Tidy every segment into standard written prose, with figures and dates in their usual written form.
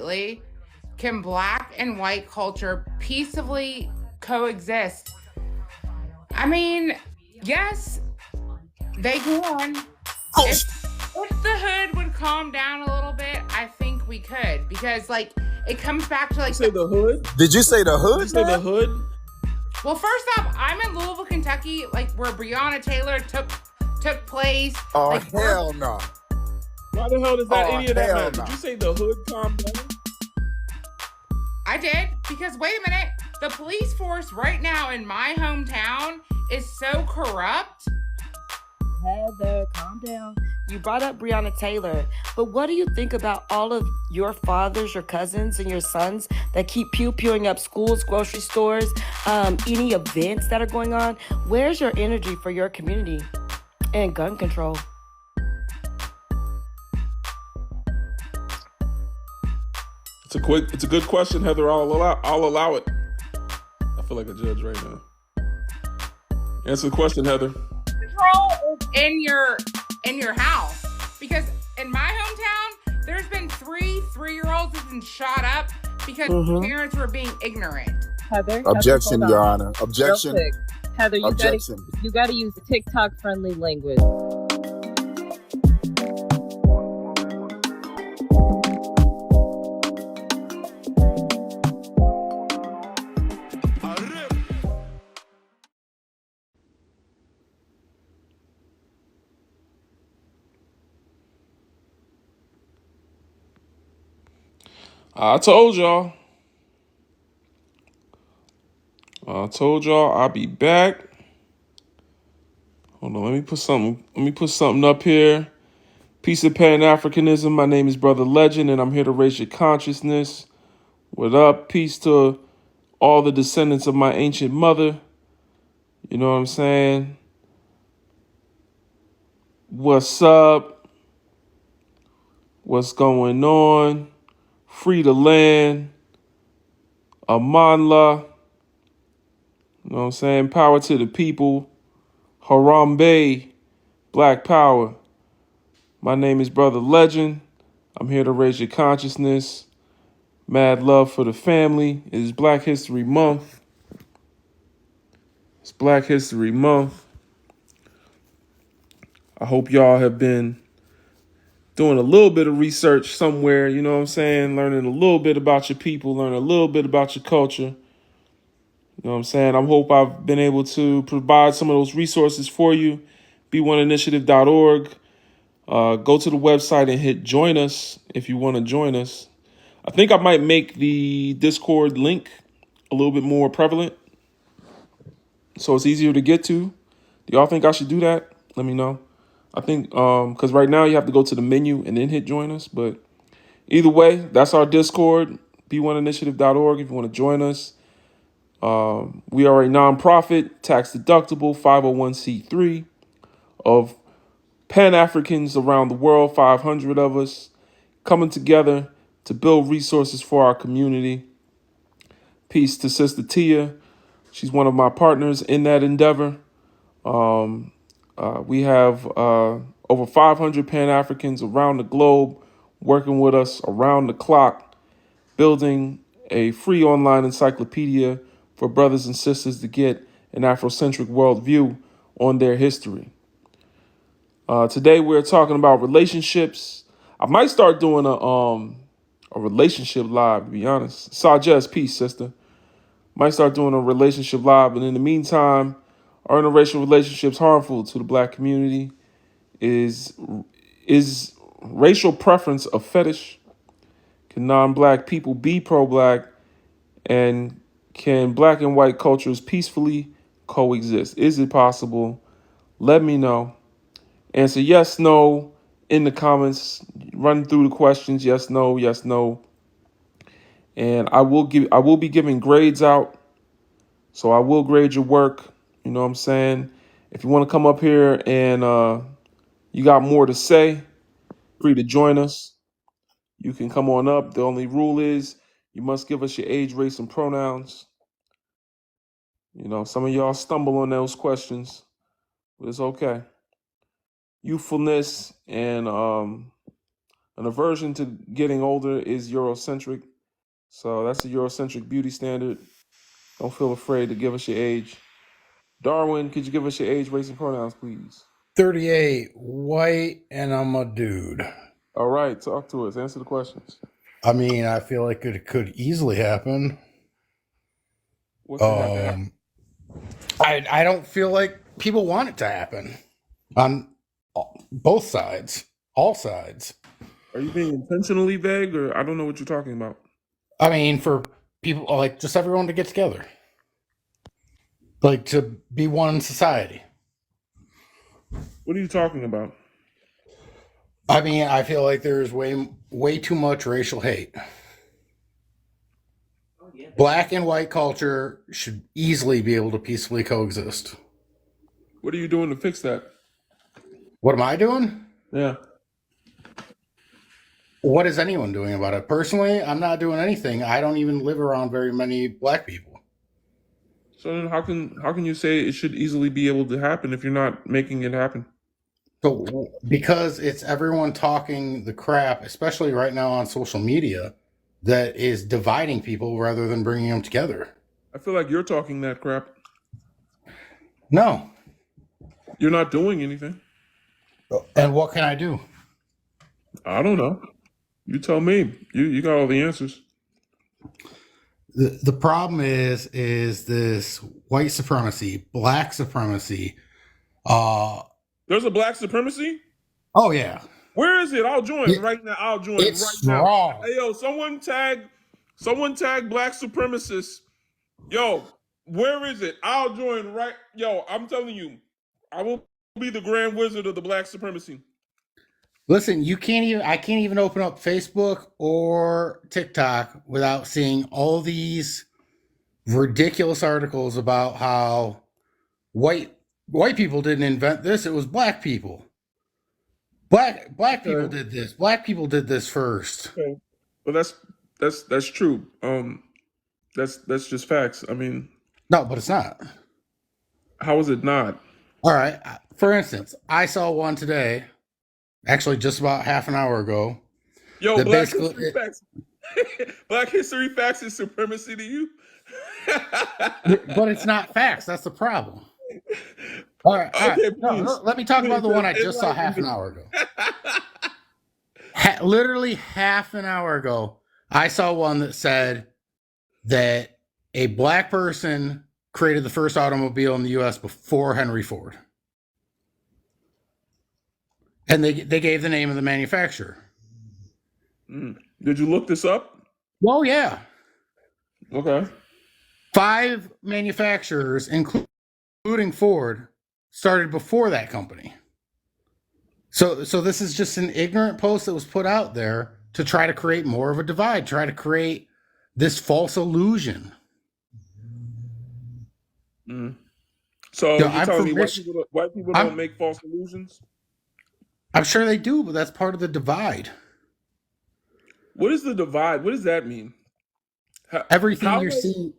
absolutely. Can black and white culture peaceably coexist? I mean, yes, they can. If the hood would calm down a little bit, I think we could, because like it comes back to like say the hood. Did you say the hood? Did you say the hood? Well, first off, I'm in Louisville, Kentucky, like where Breonna Taylor took place. Oh, like, hell no. Why the hell does that any of that hell matter? no. Did you say the hood calm down? I did, because wait a minute, the police force right now in my hometown is so corrupt. Heather, calm down. You brought up Breonna Taylor, but what do you think about all of your fathers, your cousins, and your sons that keep pew-pewing up schools, grocery stores, any events that are going on? Where's your energy for your community and gun control? It's a good question, Heather. I'll allow it. I feel like a judge right now. Answer the question, Heather. Control is in your house, because in my hometown, there's been three-year-olds who've been shot up because parents were being ignorant. Heather, Objection, Your Honor. Objection. Real quick. Heather, you gotta use TikTok-friendly language. I told y'all I'll be back. Hold on, let me put something up here. Peace of Pan-Africanism. My name is Brother Legend, and I'm here to raise your consciousness. What up? Peace to all the descendants of my ancient mother. You know what I'm saying? What's up? What's going on? Free the land. Amanla. You know what I'm saying? Power to the people. Harambe. Black power. My name is Brother Legend. I'm here to raise your consciousness. Mad love for the family. It is Black History Month. It's Black History Month. I hope y'all have been doing a little bit of research somewhere, you know what I'm saying? Learning a little bit about your people, learning a little bit about your culture. You know what I'm saying? I hope I've been able to provide some of those resources for you. B1initiative.org. Go to the website and hit join us if you want to join us. I think I might make the Discord link a little bit more prevalent so it's easier to get to. Do y'all think I should do that? Let me know. I think because right now you have to go to the menu and then hit join us. But either way, that's our Discord, b1initiative.org if you want to join us. We are a nonprofit, tax-deductible 501c3 of Pan-Africans around the world, 500 of us, coming together to build resources for our community. Peace to Sister Tia. She's one of my partners in that endeavor. We have over 500 Pan-Africans around the globe working with us around the clock, building a free online encyclopedia for brothers and sisters to get an Afrocentric worldview on their history. Today we're talking about relationships. I might start doing a relationship live, to be honest. Sajez, peace, sister. Might start doing a relationship live, but in the meantime, are interracial relationships harmful to the Black community? Is racial preference a fetish? Can non-Black people be pro-Black? And can Black and white cultures peacefully coexist? Is it possible? Let me know. Answer yes, no in the comments. Run through the questions. Yes, no, yes, no. And I will be giving grades out. So I will grade your work. You know what I'm saying? If you want to come up here and you got more to say, free to join us. You can come on up. The only rule is you must give us your age, race, and pronouns. You know, some of y'all stumble on those questions, but it's okay. Youthfulness and An aversion to getting older is Eurocentric. So that's the Eurocentric beauty standard. Don't feel afraid to give us your age. Darwin, could you give us your age, race, and pronouns, please? 38, white, and I'm a dude. All right, talk to us. Answer the questions. I mean, I feel like it could easily happen. What could have to happen? I don't feel like people want it to happen on both sides, all sides. Are you being intentionally vague, or I don't know what you're talking about? I mean, for people, like, just everyone to get together. Like, to be one society. What are you talking about? I mean, I feel like there's way too much racial hate. Black and white culture should easily be able to peacefully coexist. What are you doing to fix that? What am I doing? Yeah. What is anyone doing about it? Personally, I'm not doing anything. I don't even live around very many black people. So then how can you say it should easily be able to happen if you're not making it happen? So, because it's everyone talking the crap, especially right now on social media, that is dividing people rather than bringing them together. I feel like you're talking that crap. No. You're not doing anything. And what can I do? I don't know. You tell me. You got all the answers. The problem is this white supremacy, black supremacy. There's a black supremacy? Oh yeah. Where is it? I'll join right now. I'll join right now. Wrong. Hey, yo, someone tag black supremacists. Yo, where is it? I'll join right. Yo, I'm telling you, I will be the grand wizard of the black supremacy. Listen, I can't even open up Facebook or TikTok without seeing all these ridiculous articles about how white people didn't invent this, it was black people. Black people did this. Black people did this first. Okay. Well, that's true. That's just facts. I mean, no, but it's not. How is it not? All right. For instance, I saw one today, actually just about half an hour ago. Yo, Black History Facts. Black History Facts is supremacy to you? But it's not facts. That's the problem. All right. Okay, no, let me talk about the one I just saw half an hour ago. Literally half an hour ago, I saw one that said that a black person created the first automobile in the U.S. before Henry Ford. And they gave the name of the manufacturer. Did you look this up? Well, yeah. Okay. 5 manufacturers, including Ford, started before that company. So this is just an ignorant post that was put out there to try to create more of a divide, try to create this false illusion. So you're telling me white people don't make false illusions? I'm sure they do, but that's part of the divide. What is the divide? What does that mean? Everything you're seeing,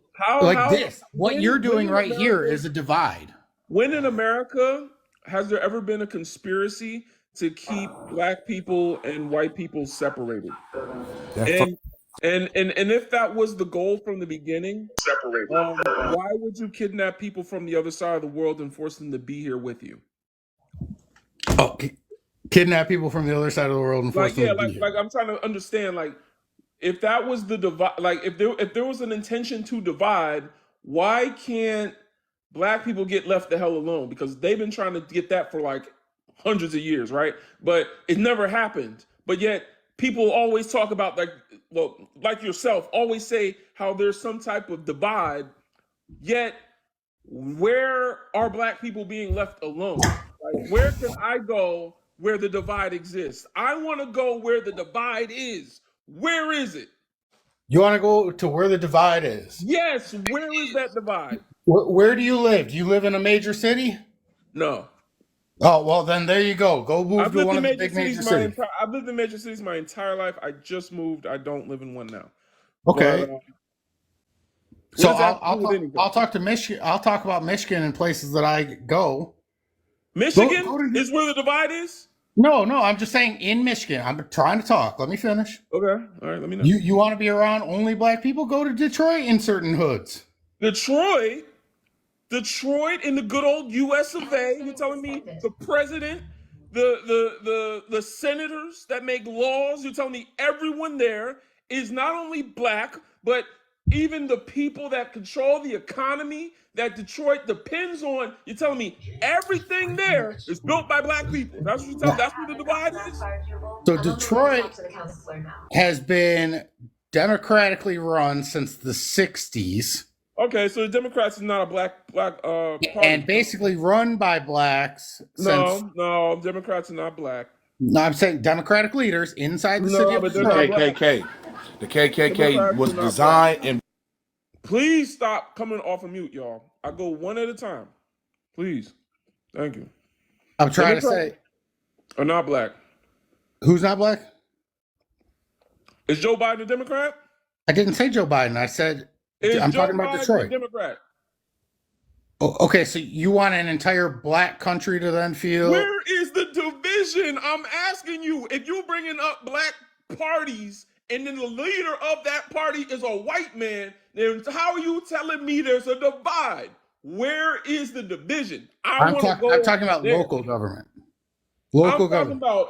this, what you're doing right here is a divide. When in America has there ever been a conspiracy to keep black people and white people separated? And if that was the goal from the beginning, why would you kidnap people from the other side of the world and force them to be here with you? Oh, kidnap people from the other side of the world and force them to be here. Like I'm trying to understand, like, if that was the divide, like if there was an intention to divide, why can't black people get left the hell alone? Because they've been trying to get that for like hundreds of years, right? But it never happened. But yet people always talk about, like yourself, always say how there's some type of divide. Yet where are black people being left alone? Like, where can I go where the divide exists? I want to go where the divide is. Where is it? You want to go to where the divide is? Yes. Where is that divide? Where do you live? Do you live in a major city? No. Oh, well, then there you go. Go move to one of the big major cities. I've lived in major cities my entire life. I just moved. I don't live in one now. Okay. But, so I'll talk to Michigan. I'll talk about Michigan and places that I go. Michigan is where the divide is? No, I'm just saying in Michigan. I'm trying to talk. Let me finish. Okay. All right. Let me know. You want to be around only black people? Go to Detroit in certain hoods. Detroit in the good old U.S. of A. You're telling me the president, the senators that make laws. You're telling me everyone there is not only black, but even the people that control the economy that Detroit depends on. You're telling me everything there is built by black people. That's what you're telling me. That's what the divide is. So Detroit has been democratically run since the 60s. Okay, so the Democrats is not a black party. And basically run by blacks. No, Democrats are not black. No, I'm saying Democratic leaders inside the city of but they're not Detroit. black. The KKK was designed and Please stop coming off of mute, y'all. I go one at a time. Please. Thank you. I'm trying to say. Are not black. Who's not black? Is Joe Biden a Democrat? I didn't say Joe Biden. I said I'm talking about Detroit. A Democrat? Oh, okay, so you want an entire black country to then feel... Where is the division? I'm asking you. If you're bringing up black parties and then the leader of that party is a white man, then how are you telling me there's a divide? Where is the division? I'm talking about local government. I'm talking about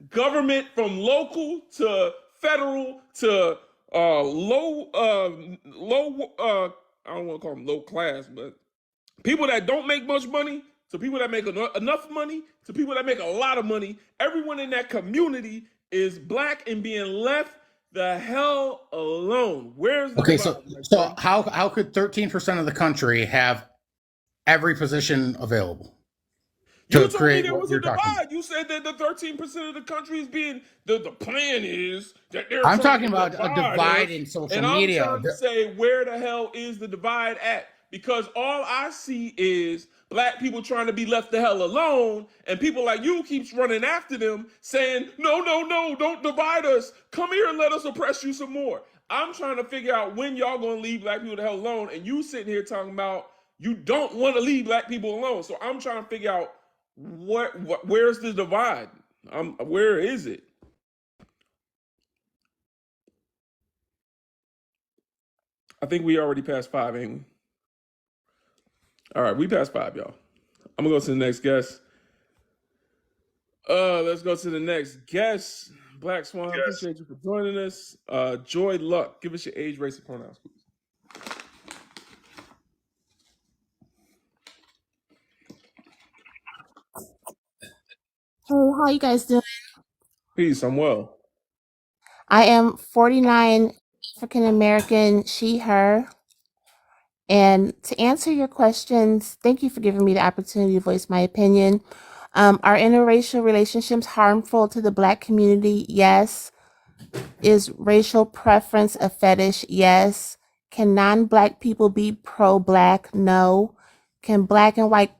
government from local to federal to low I don't want to call them low class, but people that don't make much money to people that make enough money to people that make a lot of money. Everyone in that community is black and being left the hell alone. Where's the so how could 13% of the country have every position available? You told me there was a divide. You said that the 13% of the country is being the plan is that they're. I'm talking about a divide in social media. I'm trying to say, where the hell is the divide at? Because all I see is black people trying to be left the hell alone, and people like you keeps running after them, saying, no, don't divide us. Come here and let us oppress you some more. I'm trying to figure out when y'all gonna leave black people the hell alone, and you sitting here talking about you don't want to leave black people alone. So I'm trying to figure out where's the divide? Where is it? I think we already passed 5, ain't we? All right, we passed 5, y'all. I'm gonna go to the next guest. Let's go to the next guest. Black Swan, appreciate you for joining us. Joy Luck, give us your age, race, and pronouns, please. Hey, how you guys doing? Peace, I'm well. I am 49, African American, she, her. And to answer your questions, thank you for giving me the opportunity to voice my opinion. Are interracial relationships harmful to the Black community? Yes. Is racial preference a fetish? Yes. Can non-Black people be pro-Black? No. Can Black and white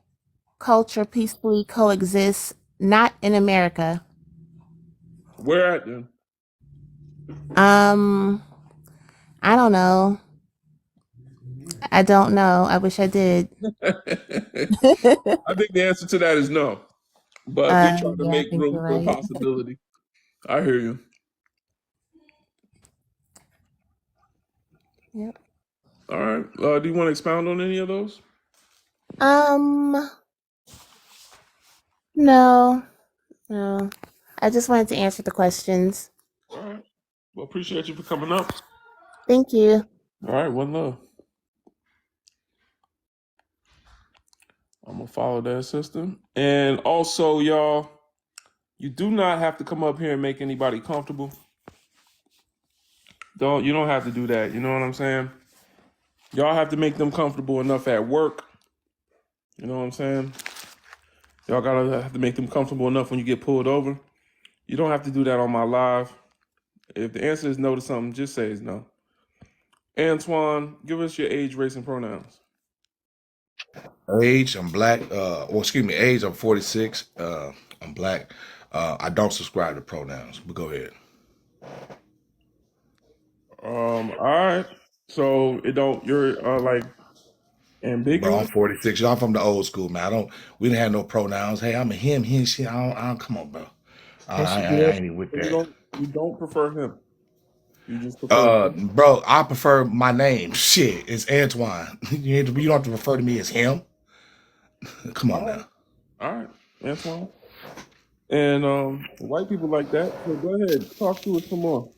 culture peacefully coexist? Not in America. Where at then? I don't know. I don't know. I wish I did. I think the answer to that is no. But we try to make room for a possibility. I hear you. Yep. All right. Do you want to expound on any of those? No. I just wanted to answer the questions. All right. Well, appreciate you for coming up. Thank you. All right. One love. I'm going to follow that system. And also, y'all, you do not have to come up here and make anybody comfortable. You don't have to do that. You know what I'm saying? Y'all have to make them comfortable enough at work. You know what I'm saying? Y'all gotta have to make them comfortable enough when you get pulled over. You don't have to do that on my live. If the answer is no to something, just say it's no. Antoine, give us your age, race, and pronouns. Age, I'm black. Age, I'm 46. I'm black. I don't subscribe to pronouns, but go ahead. All right. So you're like ambiguous. Bro, I'm 46. Y'all from the old school, man. We didn't have no pronouns. Hey, I'm a him, she. I don't come on, bro. Yes, you I did. ain't even with So that. you don't prefer him. You just prefer. Bro, I prefer my name. Shit, it's Antoine. You don't have to refer to me as him. Come on All now. right, all right, Antoine. And white people like that. So go ahead, talk to us some more.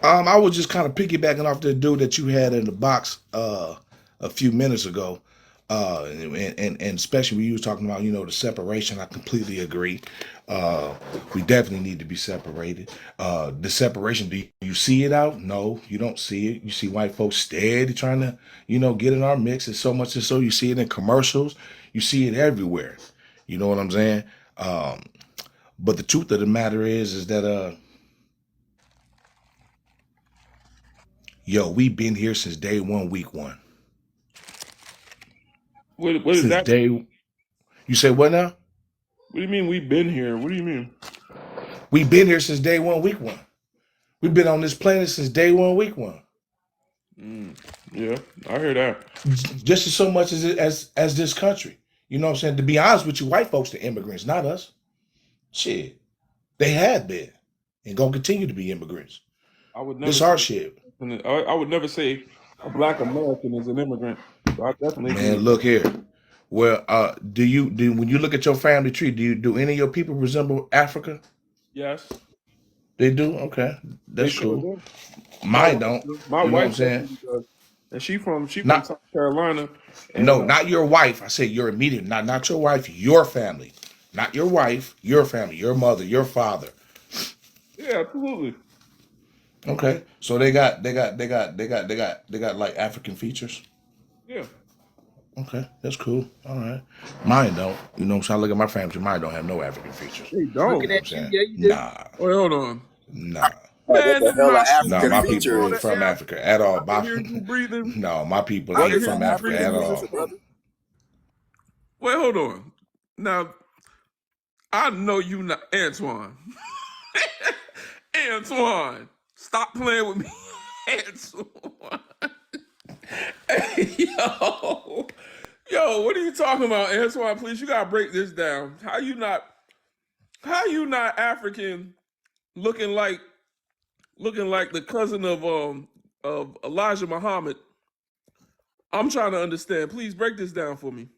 I was just kind of piggybacking off the dude that you had in the box a few minutes ago. And especially when you was talking about, the separation, I completely agree. We definitely need to be separated. The separation, do you see it out? No, you don't see it. You see white folks steady trying to, get in our mix. It's so much and so you see it in commercials. You see it everywhere. You know what I'm saying? But the truth of the matter is that we've been here since day one, week one. What is Since that? day, you say what now? What do you mean we've been here? What do you mean? We've been here since day one, week one. We've been on this planet since day one, week one. Yeah, I hear that. Just as so much as this country. You know what I'm saying? To be honest with you, white folks, the immigrants, not us. Shit, they have been and gonna continue to be immigrants. I would never This our say. shit, I would never say a black American is an immigrant. So I definitely agree man. with Look here. Well, do when you look at your family tree, do any of your people resemble Africa? yes. They do. Okay, They that's sure cool. do. My Mine wife, don't. my You know what I'm wife saying? definitely does, and she from Not South Carolina, and No, not your wife. I said your immediate, not your wife, your family. Not your wife, your family, your mother, your father. yeah, absolutely, Okay. So they got like African features. yeah. Okay, that's cool. All right. Mine don't. You know what I'm saying? I look at my family, mine don't have no African features. They Looking don't. You know what I'm at you, saying? yeah, you do. Nah. Wait, hold on, Nah. man. This is Hell, an not cool. No, African You my breathing people feature all ain't is, the from air. Africa at I all. can hear you breathing. No, my people I what ain't can is hear an from you Africa breathing at African through your feature, all. phone. brother? Wait, hold on. Now, I know you not Antoine. Antoine, stop playing with me, Antoine. Hey, yo, what are you talking about, Antoine? Please, you gotta break this down. How you not African, looking like the cousin of Elijah Muhammad? I'm trying to understand. Please break this down for me.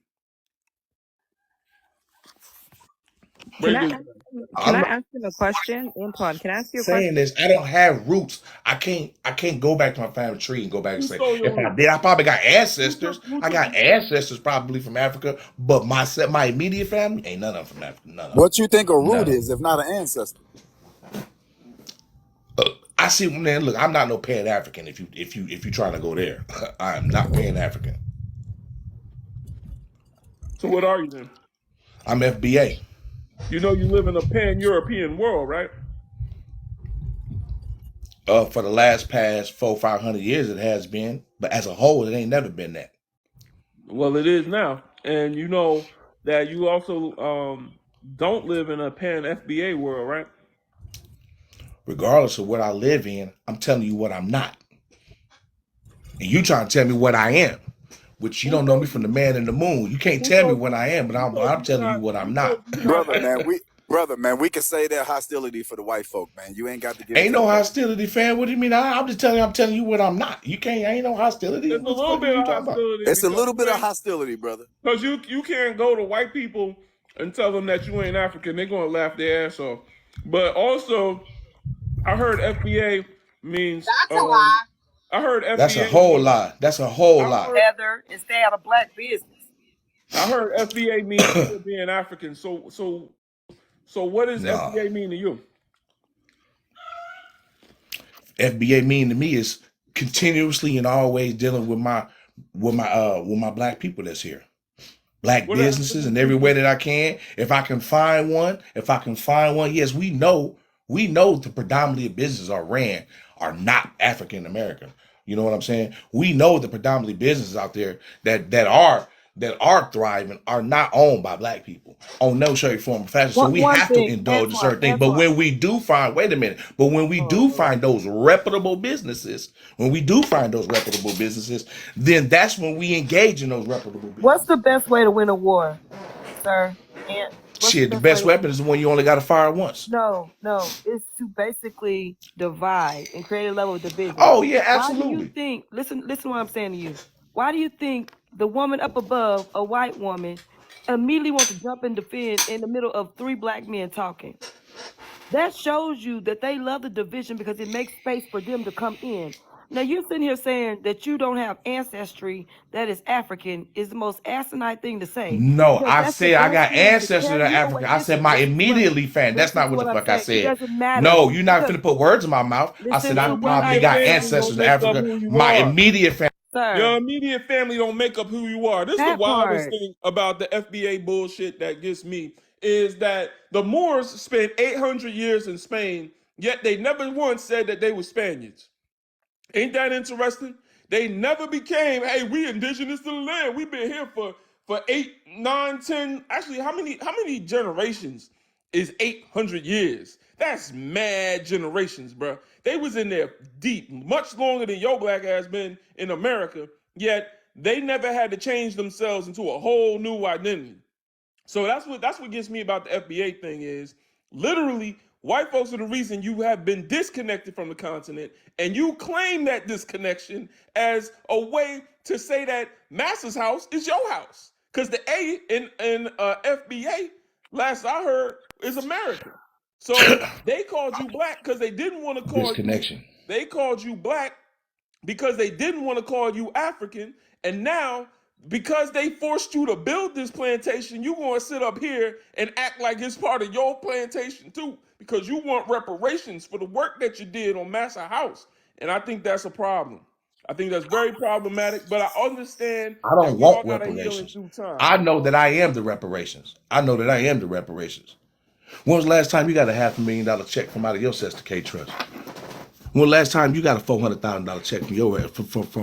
Can Break I this ask down. can I'm I not ask him a question? Antoine, can I ask you a saying question? this. I don't have roots. I can't go back to my family tree and go back and Who say, stole your if I root? did, I probably got Who ancestors. took who I took got ancestors probably from Africa, but my immediate family ain't none of them from Africa. None of them. What you think a None root of them. is, if not an ancestor? I see, man. Look, I'm not no Pan African. If you trying to go there, I am not Pan African. So what are you then? I'm FBA. You know you live in a pan-European world, right? For the last past 400-500 years, it has been, but as a whole, it ain't never been that. Well, it is now. And you know that you also don't live in a pan FBA world, right? Regardless of what I live in, I'm telling you what I'm not, and you trying to tell me what I am, which you Who don't know me told from the you man in the moon. You can't who tell me told what I am, but who I'm, told I'm you you're telling you not what I'm who not. told you you're not Brother, man, African? we can say that hostility for the white folk, man. You ain't got to give it Ain't to the no brother. hostility, fan. What do you mean? I'm telling you what I'm not. You can't. Ain't no hostility. There's What a the little fuck are bit you of talking about? hostility It's a because little bit you of ain't hostility, brother. because you can't go to white people and tell them that you ain't African. They're gonna laugh their ass off. But also, I heard FBA means That's a lie. I heard That's a FBA whole means lie. That's a whole I lie. heard Heather and stay out of black business. FBA means still being African. So what does No. FBA mean to you? FBA mean to me is continuously and always dealing with my black people that's here. Black What are businesses African in every way people? that I can. If I can find one, yes, we know the predominantly businesses are not African American. You know what I'm saying? We know the predominantly businesses out there that are thriving are not owned by black people on no shape, form, or fashion. So we One have to thing, indulge in certain things. But Antoine. when we do find, wait a minute, but when we do find those reputable businesses, then that's when we engage in those reputable What's the businesses. best way to win a war, sir? Ant? What's Shit, the the best way? weapon is the one you only got to fire once. No, it's to basically divide and create a level of division. Oh yeah, Why do you absolutely. think? Listen to what I'm saying to you. Why do you think the woman up above, a white woman, immediately wants to jump and defend in the middle of 3 black men talking? That shows you that they love the division because it makes space for them to come in. Now, you're sitting here saying that you don't have ancestry that is African is the most asinine thing to say. No, Because I that's the said I best got thing to ancestors tell that are you. No, African. wait, I said listen, my listen to what immediately fan. That's listen not to what the what I'm fuck I saying. It said. doesn't matter. No, you're not Because finna put words in my mouth. I listen said to I what probably I'm Immediate got saying, family ancestors don't in make up Africa. who you My are. immediate family. sir. Your immediate family don't make up who you are. This is the That wildest part. thing about the FBA bullshit that gets me is that the Moors spent 800 years in Spain, yet they never once said that they were Spaniards. Ain't that interesting? They never became, hey, we indigenous to the land. We've been here for 8, 9, 10. Actually, how many generations is 800 years? That's mad generations, bro. They was in there deep, much longer than your black ass been in America, yet they never had to change themselves into a whole new identity. So that's what gets me about the FBA thing is literally white folks are the reason you have been disconnected from the continent, and you claim that disconnection as a way to say that Massa's house is your house. Because the A in FBA, last I heard, is American. So they called you black because they didn't want to call you. Disconnection. They called you black because they didn't want to call you African, and now because they forced you to build this plantation, you want to sit up here and act like it's part of your plantation too, because you want reparations for the work that you did on Massa House, and I think that's a problem. I think that's very problematic, but I understand I that don't we all want got to heal in reparations. due time. I know that I am the reparations. I know that I am the reparations. When was the last time you got a $500,000 check from out of your Sister K Trust? When was the last time you got a $400,000 check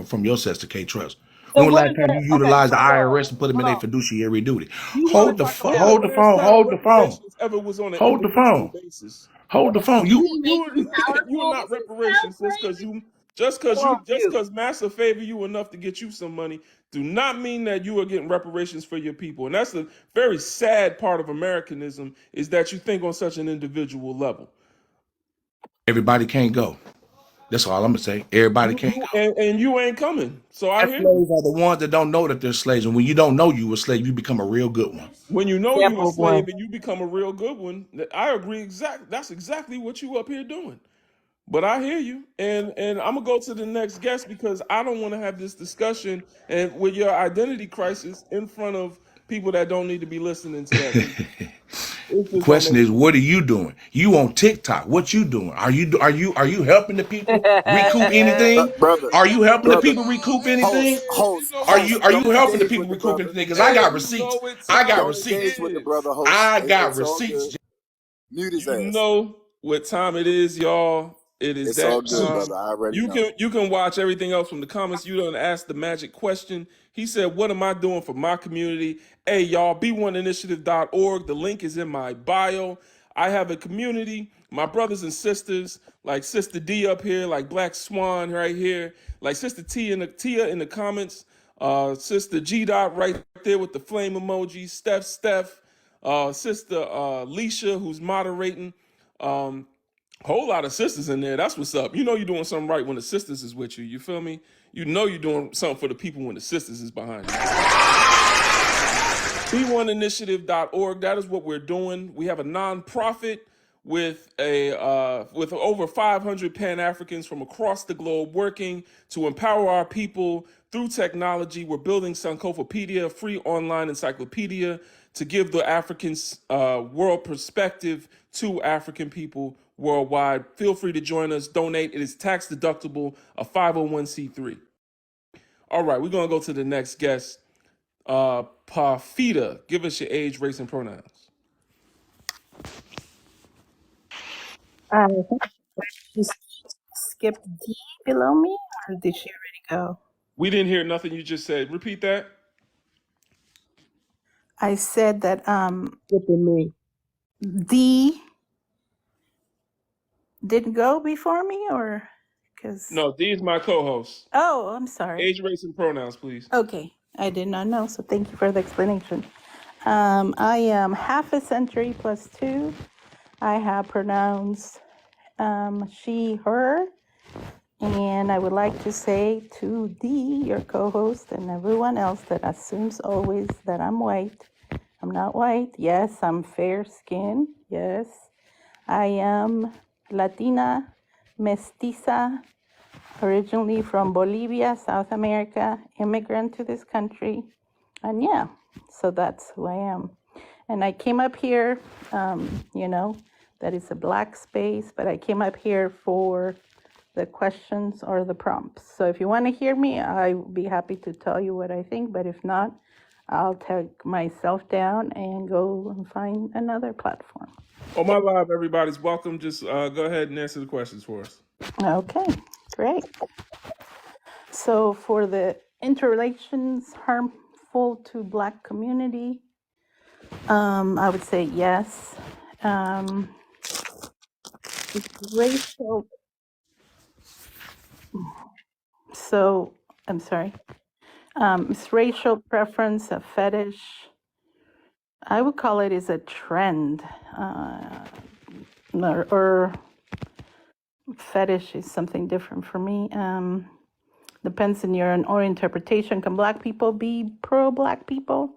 from your Sister K Trust? So When was the what last is time that? you Okay, utilized the hold on. IRS and put them in Hold their on. fiduciary duty? You want Hold to the talk phone. Yeah, about Hold but the there's phone. not Hold the phone. reparations ever was on an Hold the individual phone. basis. Hold the phone. You We make you You're powerful. not This is so reparations crazy. just hold on, you. because Massa favor you enough to get you some money do not mean that you are getting reparations for your people. And that's the very sad part of Americanism is that you think on such an individual level. everybody can't go. That's all I'm gonna say. Everybody You, can't you go. and you ain't coming. So I And hear you. slaves are the ones that don't know that they're slaves. And when you don't know you a slave, you become a real good one. When you know you a Example of one. slave and you become a real good one, I agree that's exactly what you up here doing. But I hear you, and I'm gonna go to the next guest because I don't want to have this discussion and with your identity crisis in front of people that don't need to be listening to that. It The just don't question make is, sense. what are you doing? You on TikTok? What you doing? Are you helping the people recoup anything? Brother, Are you helping the brother, people recoup anything? host, You host, know Are what? you host, are you don't helping the engage with people the recoup brother. anything? Because I Hey, got you receipts. know what I got time Don't it engage receipts. with the is. brother, host. I got It's all receipts. good. Mute his You ass. know what time it is, y'all. It is It's all that good, time. brother. I already You know. can watch everything else from the comments. You don't ask the magic question. He said, "What am I doing for my community?" Hey, y'all, b1initiative.org. The link is in my bio. I have a community, my brothers and sisters, like Sister D up here, like Black Swan right here, like Sister Tia in the comments, Sister G Dot right there with the flame emoji, Steph, Sister Leisha who's moderating. Whole lot of sisters in there. That's what's up. You know you're doing something right when the sisters is with you. You feel me? You know you're doing something for the people when the sisters is behind you. B1initiative.org. That is what we're doing. We have a nonprofit with with over 500 Pan-Africans from across the globe working to empower our people through technology. We're building Sankofapedia, a free online encyclopedia to give the Africans world perspective to African people worldwide. Feel free to join us. Donate. It is tax deductible, a 501c3. All right, we're going to go to the next guest. Parfita, give us your age, race, and pronouns. I think she skipped D below me, or did she already go? We didn't hear nothing you just said. Repeat that. I said that Skipping me. D didn't go before me, or because No, D is my co-host. oh, I'm sorry. Age, race, and pronouns, please. Okay, I did not know, so thank you for the explanation. I am half a century plus 2. I have pronouns she, her, and I would like to say to Dee, your co-host, and everyone else that assumes always that I'm white. I'm not white. Yes, I'm fair skinned. Yes, I am Latina, mestiza, originally from Bolivia, South America, immigrant to this country. And yeah, so that's who I am. And I came up here, that is a black space, but I came up here for the questions or the prompts. So if you want to hear me, I will be happy to tell you what I think. But if not, I'll take myself down and go and find another platform. On my live, everybody's welcome. Just go ahead and answer the questions for us. Okay, great. So for the interrelations harmful to Black community, I would say yes. Racial. So I'm sorry. It's racial preference, a fetish. I would call it is a trend, or fetish is something different for me. Depends on your own interpretation. Can Black people be pro-Black people?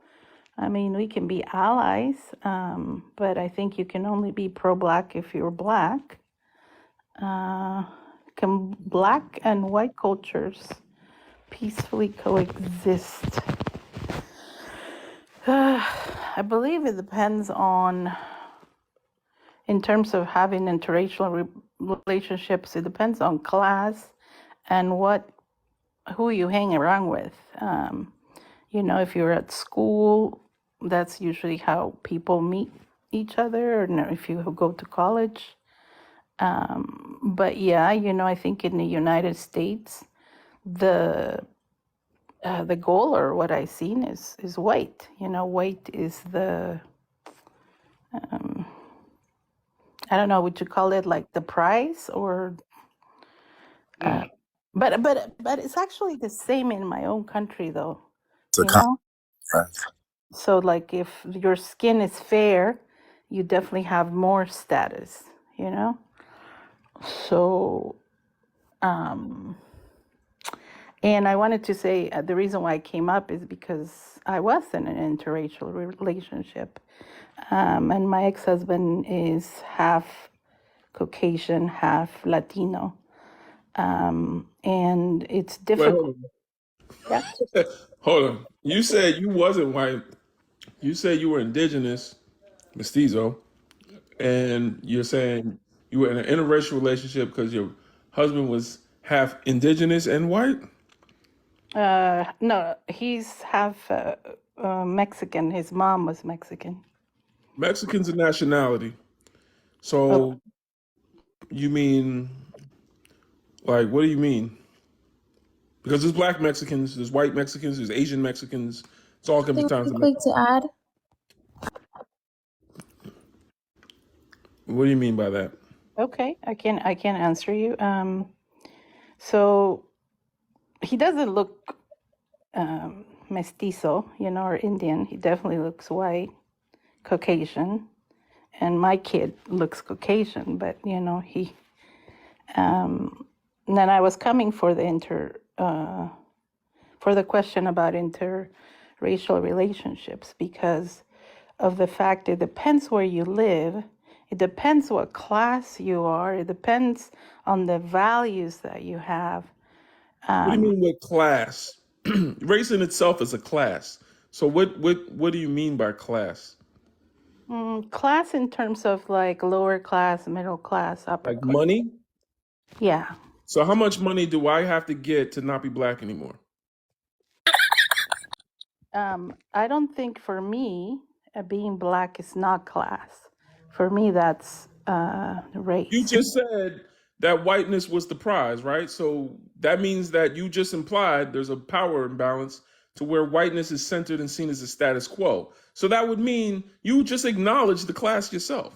I mean, we can be allies, but I think you can only be pro-Black if you're Black. Can Black and white cultures peacefully coexist? I believe it depends on, in terms of having interracial relationships, it depends on class and who you hang around with. If you're at school, that's usually how people meet each other, or if you go to college. But yeah, I think in the United States, the goal, or what I've seen, is white. White is the, I don't know, would you call it like the prize, or but it's actually the same in my own country though. So like if your skin is fair, you definitely have more status, So and I wanted to say the reason why I came up is because I was in an interracial relationship. And my ex-husband is half Caucasian, half Latino. And it's difficult. Wait, hold on. You said you wasn't white. You said you were indigenous, mestizo, and you're saying you were in an interracial relationship because your husband was half indigenous and white? No, he's half Mexican. His mom was Mexican. Mexican's a nationality. So you mean, like, what do you mean? Because there's Black Mexicans, there's white Mexicans, there's Asian Mexicans. It's all different times. Quick to add. What do you mean by that? Okay, I can answer you. So he doesn't look mestizo, or Indian. He definitely looks white, Caucasian, and my kid looks Caucasian. But he. Then I was coming for the question about interracial relationships, because of the fact it depends where you live. It depends what class you are. It depends on the values that you have. What do you mean with class? Race in itself is a class. So what do you mean by class? Class in terms of like lower class, middle class, upper Like class. money? Yeah. So how much money do I have to get to not be Black anymore? I don't think, for me, being Black is not class. For me, that's race. You just said that whiteness was the prize, right? So that means that you just implied there's a power imbalance to where whiteness is centered and seen as a status quo. So that would mean you just acknowledge the class yourself.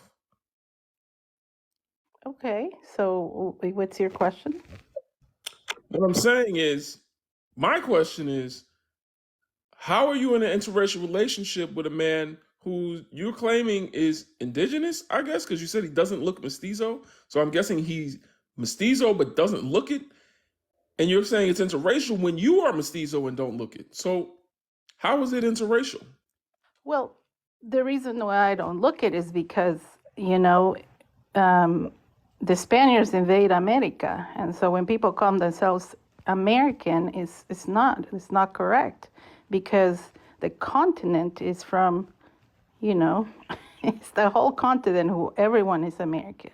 Okay, so what's your question? What I'm saying is, my question is, how are you in an interracial relationship with a man who you're claiming is indigenous, I guess, because you said he doesn't look mestizo. So I'm guessing he's mestizo but doesn't look it. And you're saying it's interracial when you are mestizo and don't look it. So how is it interracial? Well, the reason why I don't look it is because, you know, the Spaniards invade America, and so when people call themselves American, it's not correct, because the continent is from, you know, it's the whole continent who everyone is American.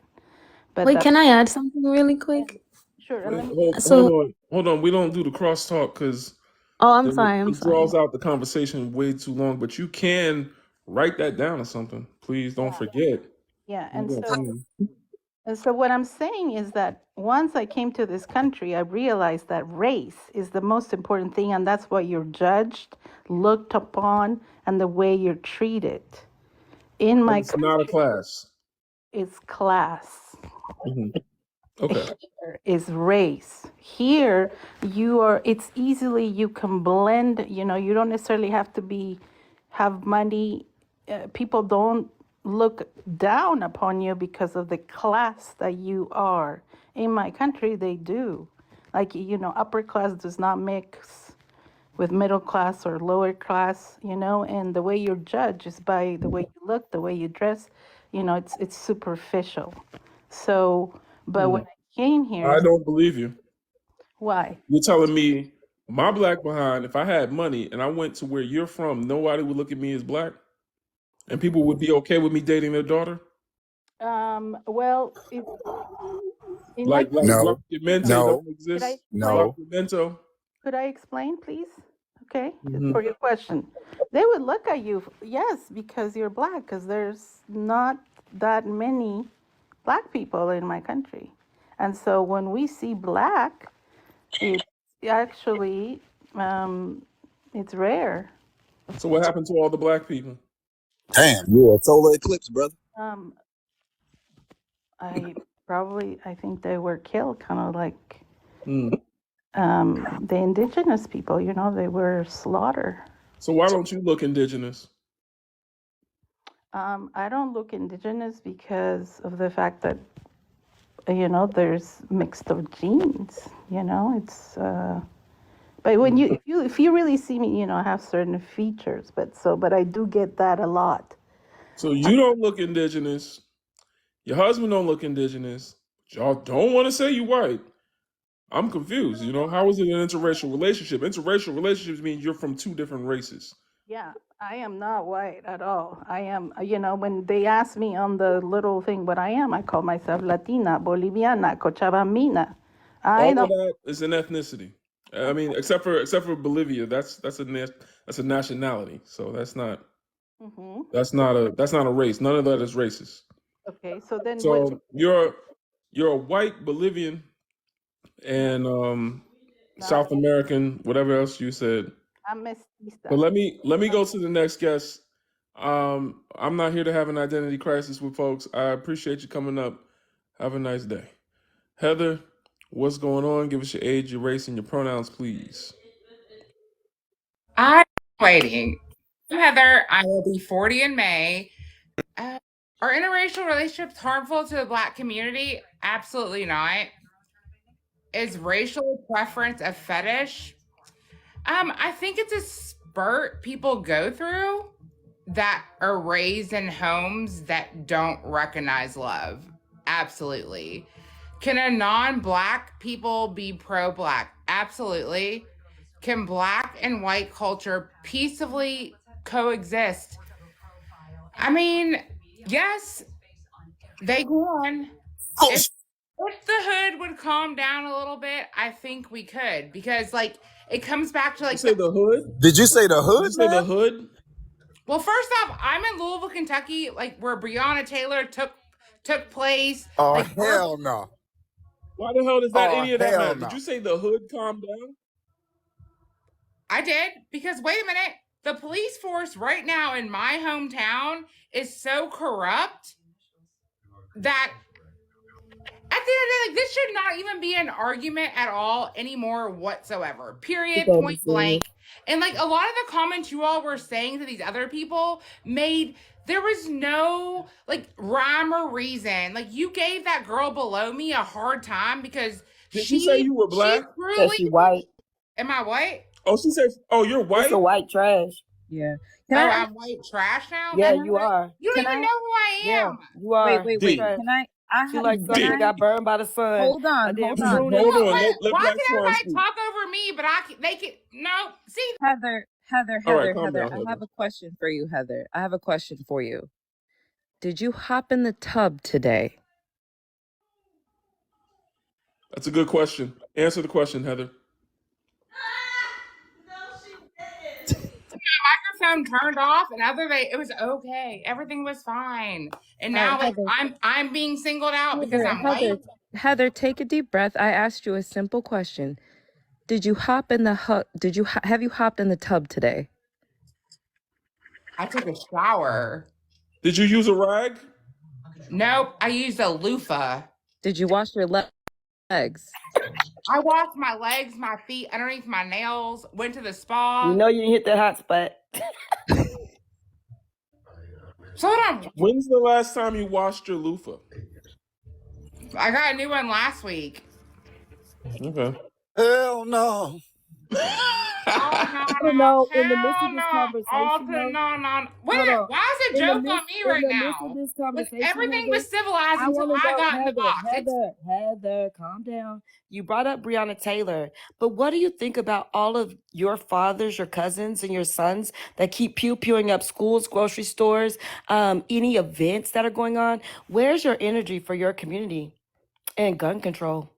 But Wait, can I add something really quick? Sure. Wait, Let me, hold on. We don't do the crosstalk because Oh, I'm sorry. it draws out the conversation way too long. But you can write that down or something. Please don't forget. yeah, You got time. and so what I'm saying is that once I came to this country, I realized that race is the most important thing, and that's what you're judged, looked upon, and the way you're treated. In my It's not a class. it's class. Okay. Here is race. Here it's easily, you can blend, you know, you don't necessarily have to have money. People don't look down upon you because of the class that you are. In my country, they do. Like, you know, upper class does not mix with middle class or lower class, you know, and the way you're judged is by the way you look, the way you dress, you know, it's superficial. So, but when I came here, I don't believe you. why? You're telling me my black behind, if I had money and I went to where you're from, nobody would look at me as black? And people would be okay with me dating their daughter? Well, in my, Like Black No, Mente no, don't could I exist? explain? Black Memento? Could I explain, please? Okay, Mhm. for your question. They would look at you, yes, because you're black, because there's not that many black people in my country. And so when we see black, it's actually, it's rare. So what happened to all the black people? damn, you're a solar eclipse, brother. Um, I think they were killed, kind of like the indigenous people, you know, they were slaughtered. So why don't you look indigenous? I don't look indigenous because of the fact that, you know, there's mixed of genes, you know, it's, but when if you really see me, you know, I have certain features, but I do get that a lot. So you don't look indigenous. Your husband don't look indigenous. Y'all don't want to say you white. I'm confused. You know, how is it an interracial relationship? Interracial relationships mean you're from two different races. Yeah, I am not white at all. I am, you know, when they ask me on the little thing what I am, I call myself Latina, Boliviana, Cochabambina. All of that is an ethnicity. I mean, except for Bolivia, that's a nationality. So that's not a race. None of that is racist. Okay, so then what? So you're a white Bolivian and South American, whatever else you said. I'm mestiza. But let me go to the next guest. I'm not here to have an identity crisis with folks. I appreciate you coming up. Have a nice day. Heather, what's going on? Give us your age, your race, and your pronouns, please. I'm waiting. I'm Heather. I will be 40 in May. Are interracial relationships harmful to the Black community? Absolutely not. Is racial preference a fetish? I think it's a spurt people go through that are raised in homes that don't recognize love. Absolutely. Can a non-Black people be pro-Black? Absolutely. Can Black and white culture peaceably coexist? I mean, yes, they can. If the hood would calm down a little bit, I think we could, because like it comes back to like You say the hood? Did you say the Did hood, you say the man? hood? Well, first off, I'm in Louisville, Kentucky, like where Breonna Taylor took place. Oh, Like, hell no. Why the hell does that Oh, any of that hell matter? no. Did you say the hood calm down? I did, because wait a minute, the police force right now in my hometown is so corrupt that At the end of the day, like, this should not even be an argument at all anymore whatsoever. Period. It's Point blank. And like a lot of the comments you all were saying to these other people there was no like rhyme or reason. Like you gave that girl below me a hard time because Did she say you were black? Says she white. Am I white? Oh, she said, "Oh, you're white." It's a white trash. Yeah. I'm white trash now. Yeah, you are. You don't Can even I- know who I Yeah, am. you are. Wait. D. Trash. Can I She like something that got burned by the sun. hold on, A damn hold on. prune. Hold on. Why Let Black can Swan everybody speak. talk over me? But they can no. See, Heather, All right, calm down, I Heather. have a question for you, Heather. I have a question for you. Did you hop in the tub today? That's a good question. Answer the question, Heather. microphone turned off, and it was okay. Everything was fine. And now All right, like I'm being singled out because I'm white. Heather, take a deep breath. I asked you a simple question. Did you hop in the have you hopped in the tub today? I took a shower. Did you use a rag? Nope, I used a loofah. Did you wash your legs? I washed my legs, my feet, underneath my nails, went to the spa. You know you didn't hit that hot spot. So hold on. When's the last time you washed your loofah? I got a new one last week. Okay. Hell no. You know, in the midst of this conversation, Why is it joke on me right now? In the midst of this conversation, Everything was civilized until I got in the box. Heather, calm down. You brought up Breonna Taylor, but what do you think about all of your fathers, your cousins, and your sons that keep pew-pewing up schools, grocery stores, any events that are going on? Where's your energy for your community and gun control?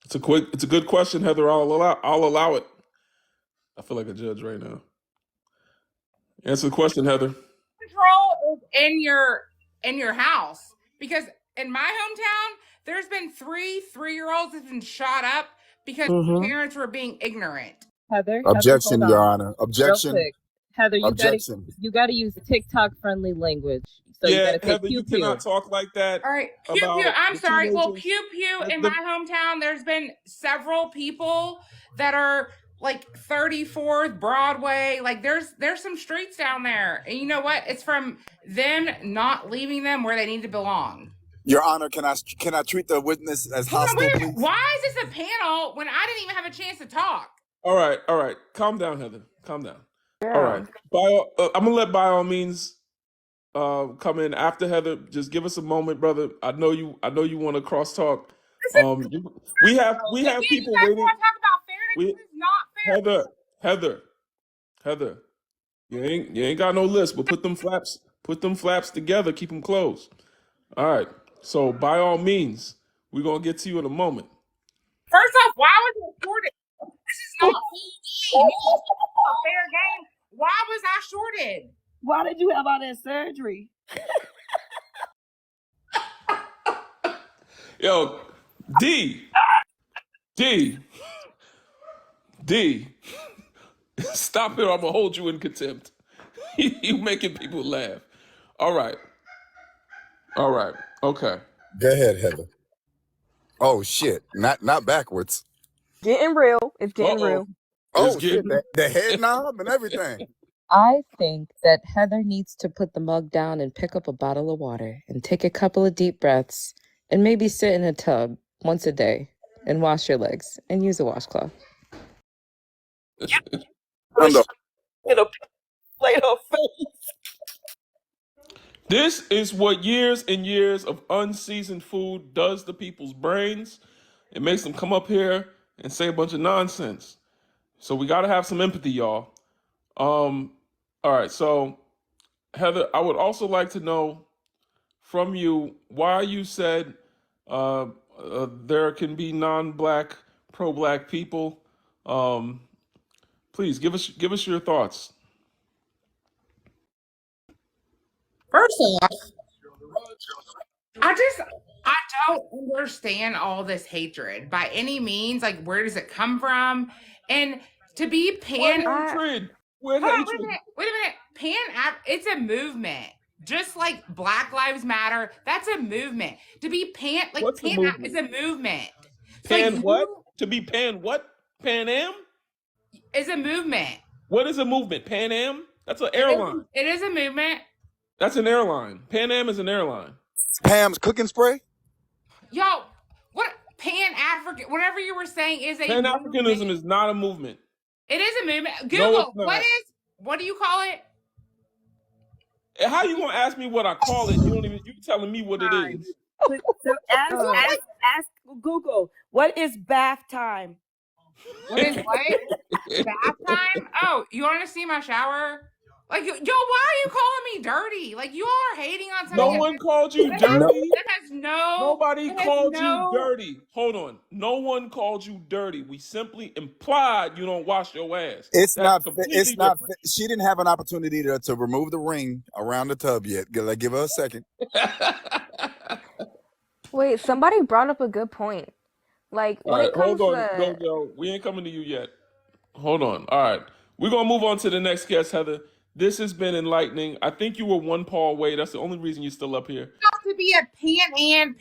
It's a good question, Heather. I'll allow it. I feel like a judge right now. Answer the question, Heather. Control is in your house, because in my hometown there's been 3 3-year-olds that's been shot up because parents were being ignorant. Heather, Objection, hold Your on. Honor. Objection. Real quick. Heather, Objection. you gotta use TikTok friendly language. So yeah, you gotta say Heather, pew you pew. cannot talk like that. All right, pew about pew. I'm the sorry. Well, teenagers. pew pew in my hometown, there's been several people that are like 34th Broadway. Like there's some streets down there, and you know what? It's from them not leaving them where they need to belong. Your Honor, can I treat the witness as Hold on, hostile, wait a minute. please? Why is this a panel when I didn't even have a chance to talk? All right. Calm down, Heather. Calm down. Yeah. All right. I'm gonna let by all means come in after Heather. Just give us a moment, brother. I know you want to crosstalk. We have people You guys waiting. want to talk about fairness? This is not fair. Heather, you ain't got no list, but put them flaps together, keep them closed. All right. So by all means, we're gonna get to you in a moment. First off, why was it shorted? This is not a fair game. Why was I shorted? Why did you have all that surgery? Yo, D, stop it or I'm gonna hold you in contempt. You making people laugh. All right. Okay. Go ahead, Heather. Oh shit! Not backwards. Getting real. It's getting Uh-oh. real. Oh shit! The head knob and everything. I think that Heather needs to put the mug down and pick up a bottle of water and take a couple of deep breaths and maybe sit in a tub once a day and wash your legs and use a washcloth. It'll play her face. This is what years and years of unseasoned food does to people's brains. It makes them come up here and say a bunch of nonsense. So we got to have some empathy, y'all. All right. So, Heather, I would also like to know from you why you said there can be non-black, pro-black people. Please give us your thoughts. First off, I don't understand all this hatred by any means. Like, where does it come from? And to be What hatred? Hold on, wait a minute. It's a movement. just like Black Lives Matter, that's a movement. To be What's the pan movement? is a movement. So Pan like what? To be Pan what? Pan Am? is a movement. What is a movement? Pan Am? That's an airline. It is a movement. That's an airline. Pan Am is an airline. Pam's cooking spray? Yo, what Pan-African, whatever you were saying is a Pan-Africanism is not a movement. It is a movement. No, Google, it's not. what do you call it? How you gonna ask me what I call it? You telling me what it is. So ask Google, what is bath time? What is what? Bath time? Oh, you want to see my shower? Like, yo, why are you calling me dirty? Like, you all are hating on something. No one called you dirty. That has Nobody called you dirty. Hold on. No one called you dirty. We simply implied you don't wash your ass. It's That's not. It's not. She didn't have an opportunity to remove the ring around the tub yet. Give her a second. Wait, somebody brought up a good point. Like, when it comes hold on, to no, we ain't coming to you yet. Hold on. All right, we're gonna move on to the next guest, Heather. This has been enlightening. I think you were one paw away. That's the only reason you're still up here. You have to be a Pan-Am,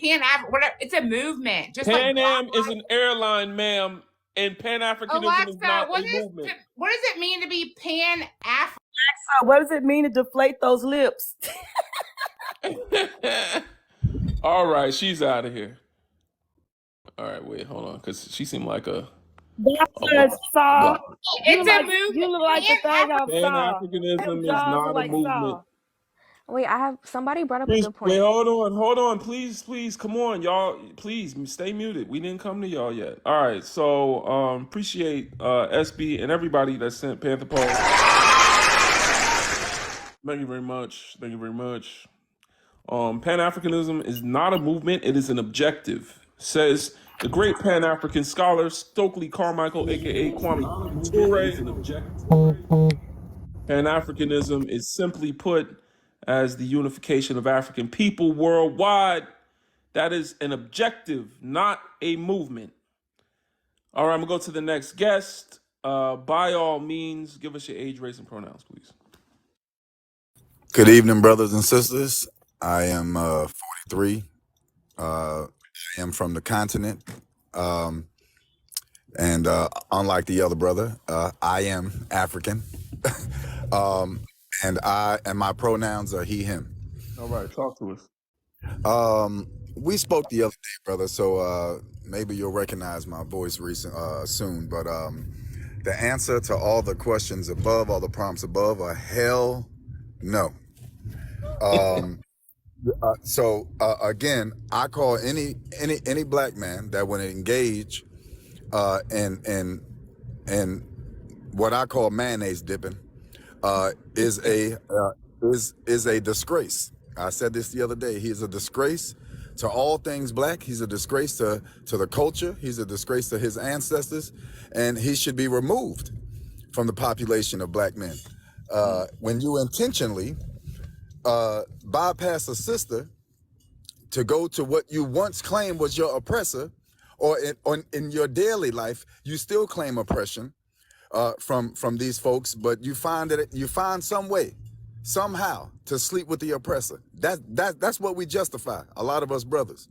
whatever. It's a movement. Just Pan Am is an airline, ma'am, and Pan-Africanism is not a movement. What does it mean to be Pan-African? What does it mean to deflate those lips? All right, she's out of here. All right, wait, hold on, because she seemed like a. It's a movement. You look like the thing I saw. Pan-Africanism is not a movement. Wait, somebody brought up a good point. Wait, hold on, please, come on, y'all, please stay muted. We didn't come to y'all yet. All right, so appreciate SB and everybody that sent Panther Poll. Thank you very much. Pan-Africanism is not a movement; it is an objective. Says the great Pan-African scholar Stokely Carmichael, aka Kwame Ture. Pan-Africanism is simply put as the unification of African people worldwide. That is an objective, not a movement. All right, I'm gonna go to the next guest. By all means, give us your age, race, and pronouns, please. Good evening, brothers and sisters. I am 43. I am from the continent. And unlike the other brother, I am African. And my pronouns are he, him. All right, talk to us. We spoke the other day, brother, so maybe you'll recognize my voice soon. But the answer to all the questions above, all the prompts above, are hell no. So again, I call any black man that would engage in what I call mayonnaise dipping is a disgrace. I said this the other day. He is a disgrace to all things black. He's a disgrace to the culture. He's a disgrace to his ancestors, and he should be removed from the population of black men. When you intentionally bypass a sister to go to what you once claimed was your oppressor, or in your daily life, you still claim oppression from these folks, but you find some way, somehow, to sleep with the oppressor. That's what we justify, a lot of us brothers.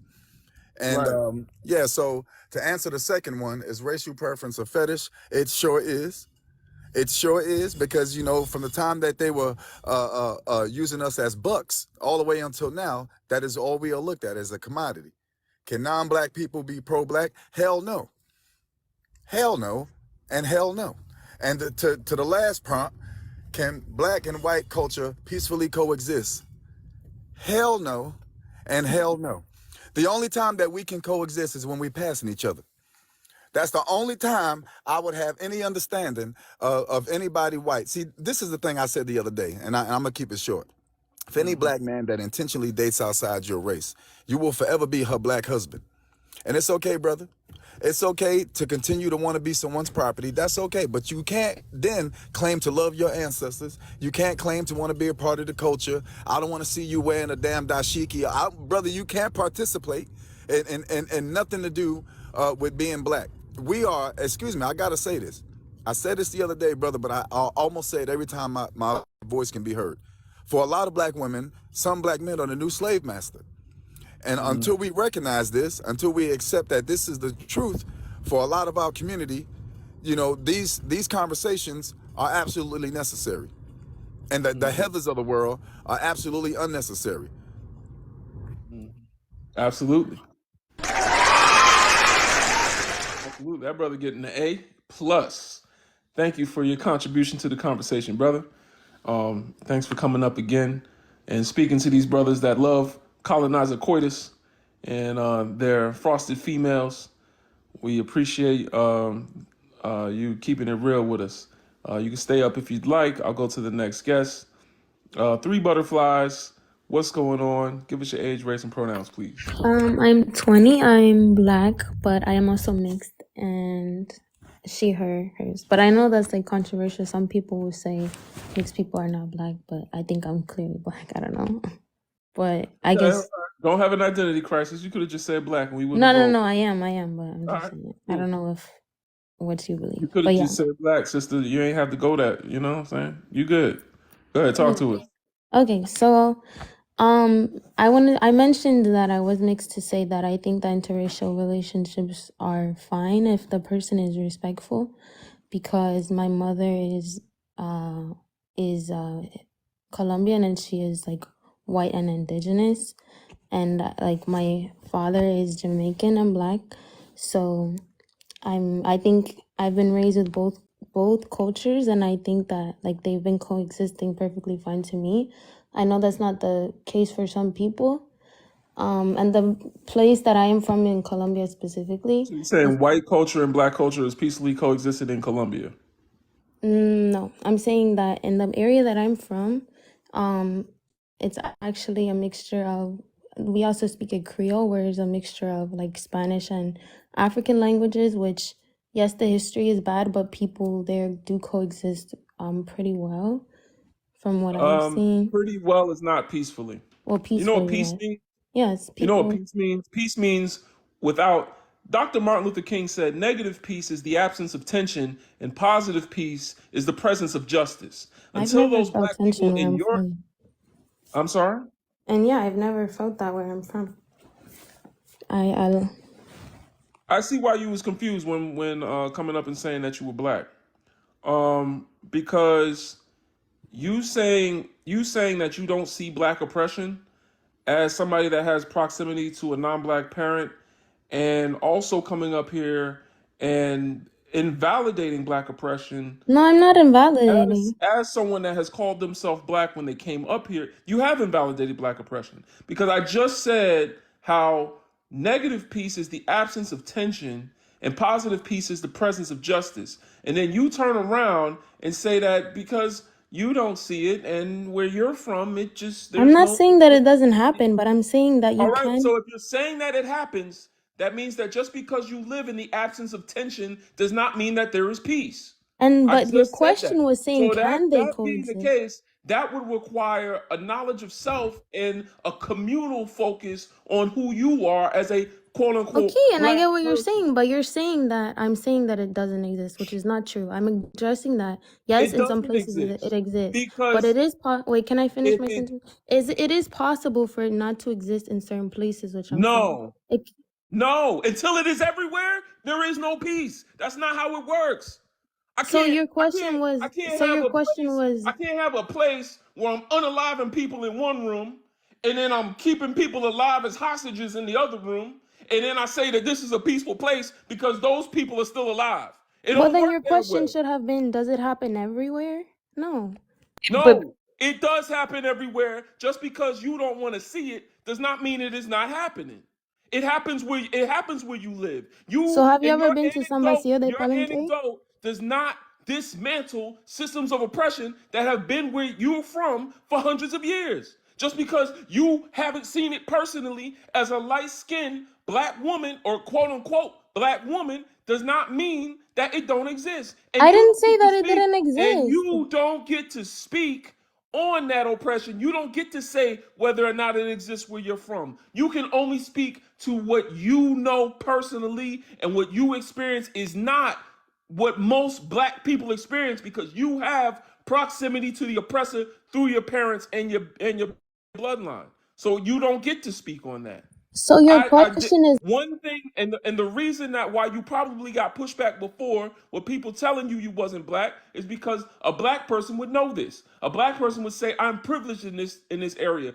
And right. So to answer the second one, is racial preference a fetish? It sure is. It sure is, because, from the time that they were using us as bucks all the way until now, that is all we are looked at as a commodity. Can non-black people be pro-black? Hell no. Hell no, and hell no. And to the last prompt, can black and white culture peacefully coexist? Hell no, and hell no. The only time that we can coexist is when we're passing each other. That's the only time I would have any understanding of anybody white. See, this is the thing I said the other day, and I'm going to keep it short. If any black man that intentionally dates outside your race, you will forever be her black husband. And it's okay, brother. It's okay to continue to want to be someone's property. That's okay. But you can't then claim to love your ancestors. You can't claim to want to be a part of the culture. I don't want to see you wearing a damn dashiki. Brother, you can't participate in nothing to do with being black. We are, excuse me, I got to say this. I said this the other day, brother, but I'll almost say it every time my voice can be heard. For a lot of black women, some black men are the new slave master. And until we recognize this, until we accept that this is the truth for a lot of our community, you know, these conversations are absolutely necessary. And the Heathers of the world are absolutely unnecessary. Absolutely. Absolutely. That brother getting the A+. Thank you for your contribution to the conversation, brother. Thanks for coming up again and speaking to these brothers that love colonizer coitus and their frosted females. We appreciate you keeping it real with us. You can stay up if you'd like. I'll go to the next guest. 3 butterflies. What's going on? Give us your age, race, and pronouns, please. I'm 20. I'm black, but I am also mixed and she, her, hers. But I know that's like controversial. Some people will say mixed people are not black, but I think I'm clearly black. I don't know. But I guess. Don't have an identity crisis. You could have just said black and we wouldn't. No, I am, but I'm just saying it. I don't know if what you believe. You could have just said black, sister. You ain't have to go that, you know what I'm saying? You good. Go ahead, talk to us. Okay, so I mentioned that I was mixed to say that I think that interracial relationships are fine if the person is respectful, because my mother is Colombian and she is like white and indigenous, and like my father is Jamaican and black, so I think I've been raised with both cultures, and I think that like they've been coexisting perfectly fine to me. I know that's not the case for some people. And the place that I am from in Colombia specifically. So you're saying white culture and black culture is peacefully coexisted in Colombia? No, I'm saying that in the area that I'm from, it's actually a mixture of, we also speak a Creole, where it's a mixture of like Spanish and African languages, which, yes, the history is bad, but people there do coexist pretty well from what I've seen. Pretty well is not peacefully. Well, peacefully. You know what peace means? Yes. You know what peace means? Peace means without... Dr. Martin Luther King said negative peace is the absence of tension and positive peace is the presence of justice. Until those black people in your... I'm sorry? And yeah, I've never felt that where I'm from. I see why you was confused when coming up and saying that you were black. Because you saying that you don't see black oppression as somebody that has proximity to a non-black parent, and also coming up here and invalidating black oppression. No, I'm not invalidating. As someone that has called themselves black when they came up here, you have invalidated black oppression. Because I just said how negative peace is the absence of tension and positive peace is the presence of justice. And then you turn around and say that because you don't see it and where you're from, it just... I'm not saying that it doesn't happen, but I'm saying that you can... So if you're saying that it happens, that means that just because you live in the absence of tension does not mean that there is peace. But your question was saying, can they coexist? Being the case, that would require a knowledge of self and a communal focus on who you are as a quote-unquote... Okay, and I get what you're saying, but you're saying that I'm saying that it doesn't exist, which is not true. I'm addressing that. Yes, in some places it exists. But it is... Wait, can I finish my sentence? It is possible for it not to exist in certain places, which I'm saying. No, until it is everywhere, there is no peace. That's not how it works. I can't have a place where I'm unaliving people in one room, and then I'm keeping people alive as hostages in the other room, and then I say that this is a peaceful place because those people are still alive. Well, then your question should have been, does it happen everywhere? No. No, it does happen everywhere. Just because you don't want to see it does not mean it is not happening. It happens where you live. So have you ever been to San Vacío de Your anecdote does not dismantle systems of oppression that have been where you're from for hundreds of years. Just because you haven't seen it personally as a light-skinned black woman or quote-unquote black woman does not mean that it don't exist. And I didn't say that it didn't exist. And you don't get to speak on that oppression. You don't get to say whether or not it exists where you're from. You can only speak to what you know personally, and what you experience is not what most black people experience because you have proximity to the oppressor through your parents and your bloodline. So you don't get to speak on that. So your question is, One thing, and the reason that why you probably got pushback before with people telling you wasn't black is because a black person would know this. A black person would say, "I'm privileged in this area."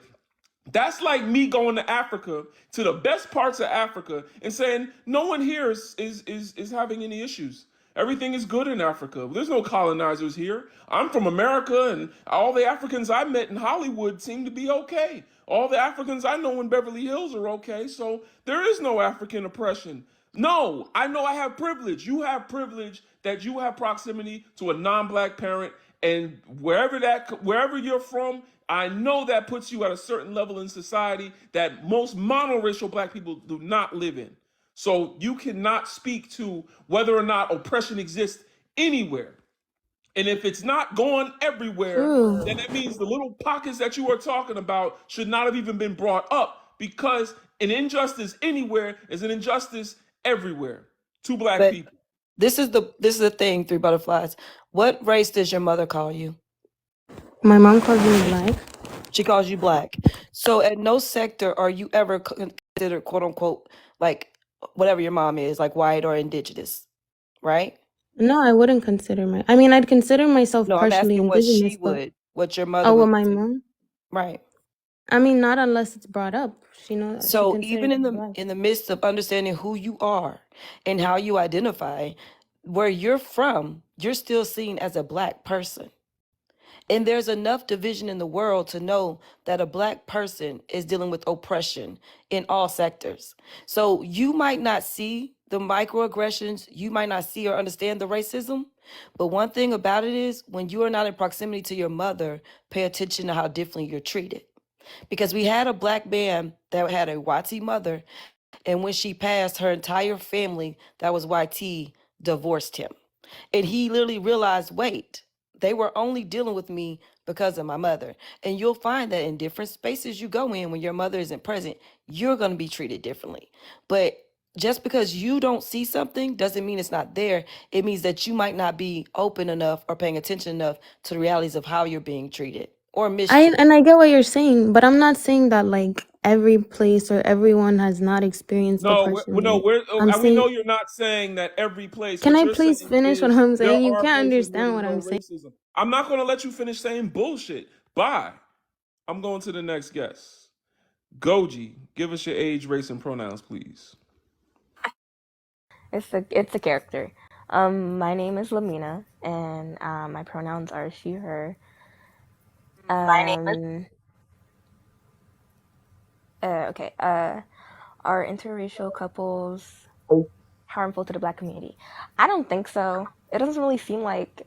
That's like me going to Africa, to the best parts of Africa, and saying no one here is having any issues. Everything is good in Africa. There's no colonizers here. I'm from America, and all the Africans I met in Hollywood seem to be okay. All the Africans I know in Beverly Hills are okay. So there is no African oppression. No, I know I have privilege. You have privilege that you have proximity to a non-black parent, and wherever you're from, I know that puts you at a certain level in society that most monoracial black people do not live in. So you cannot speak to whether or not oppression exists anywhere. And if it's not going everywhere, then that means the little pockets that you are talking about should not have even been brought up, because an injustice anywhere is an injustice everywhere to black people. This is the thing, Three Butterflies. What race does your mother call you? my mom calls me black. She calls you black. So at no sector are you ever considered, quote unquote, like whatever your mom is, like white or indigenous, right? No, I wouldn't consider I'd consider myself No, I'm partially asking what indigenous, she but would, what your mother oh, would well, my consider. mom. Right. I mean, not unless it's brought up. She knows. She So considers even me black. in the midst of understanding who you are and how you identify, where you're from, you're still seen as a black person. And there's enough division in the world to know that a black person is dealing with oppression in all sectors. So you might not see the microaggressions, you might not see or understand the racism, but one thing about it is when you are not in proximity to your mother, pay attention to how differently you're treated. Because we had a black man that had a YT mother, and when she passed, her entire family that was YT divorced him. And he literally realized, wait, they were only dealing with me because of my mother. And you'll find that in different spaces you go in, when your mother isn't present, you're going to be treated differently. But just because you don't see something doesn't mean it's not there. It means that you might not be open enough or paying attention enough to the realities of how you're being treated or mistreated. I get what you're saying, but I'm not saying that like every place or everyone has not experienced oppression. We saying, know you're not saying that every place. can What I you're please saying finish what is I'm there saying? You are can't places where understand there's what no I'm saying. racism. I'm not going to let you finish saying bullshit. Bye. I'm going to the next guest. Goji, give us your age, race, and pronouns, please. It's a character. My name is Lamina, and my pronouns are she, her. Okay. Are interracial couples harmful to the black community? I don't think so. It doesn't really seem like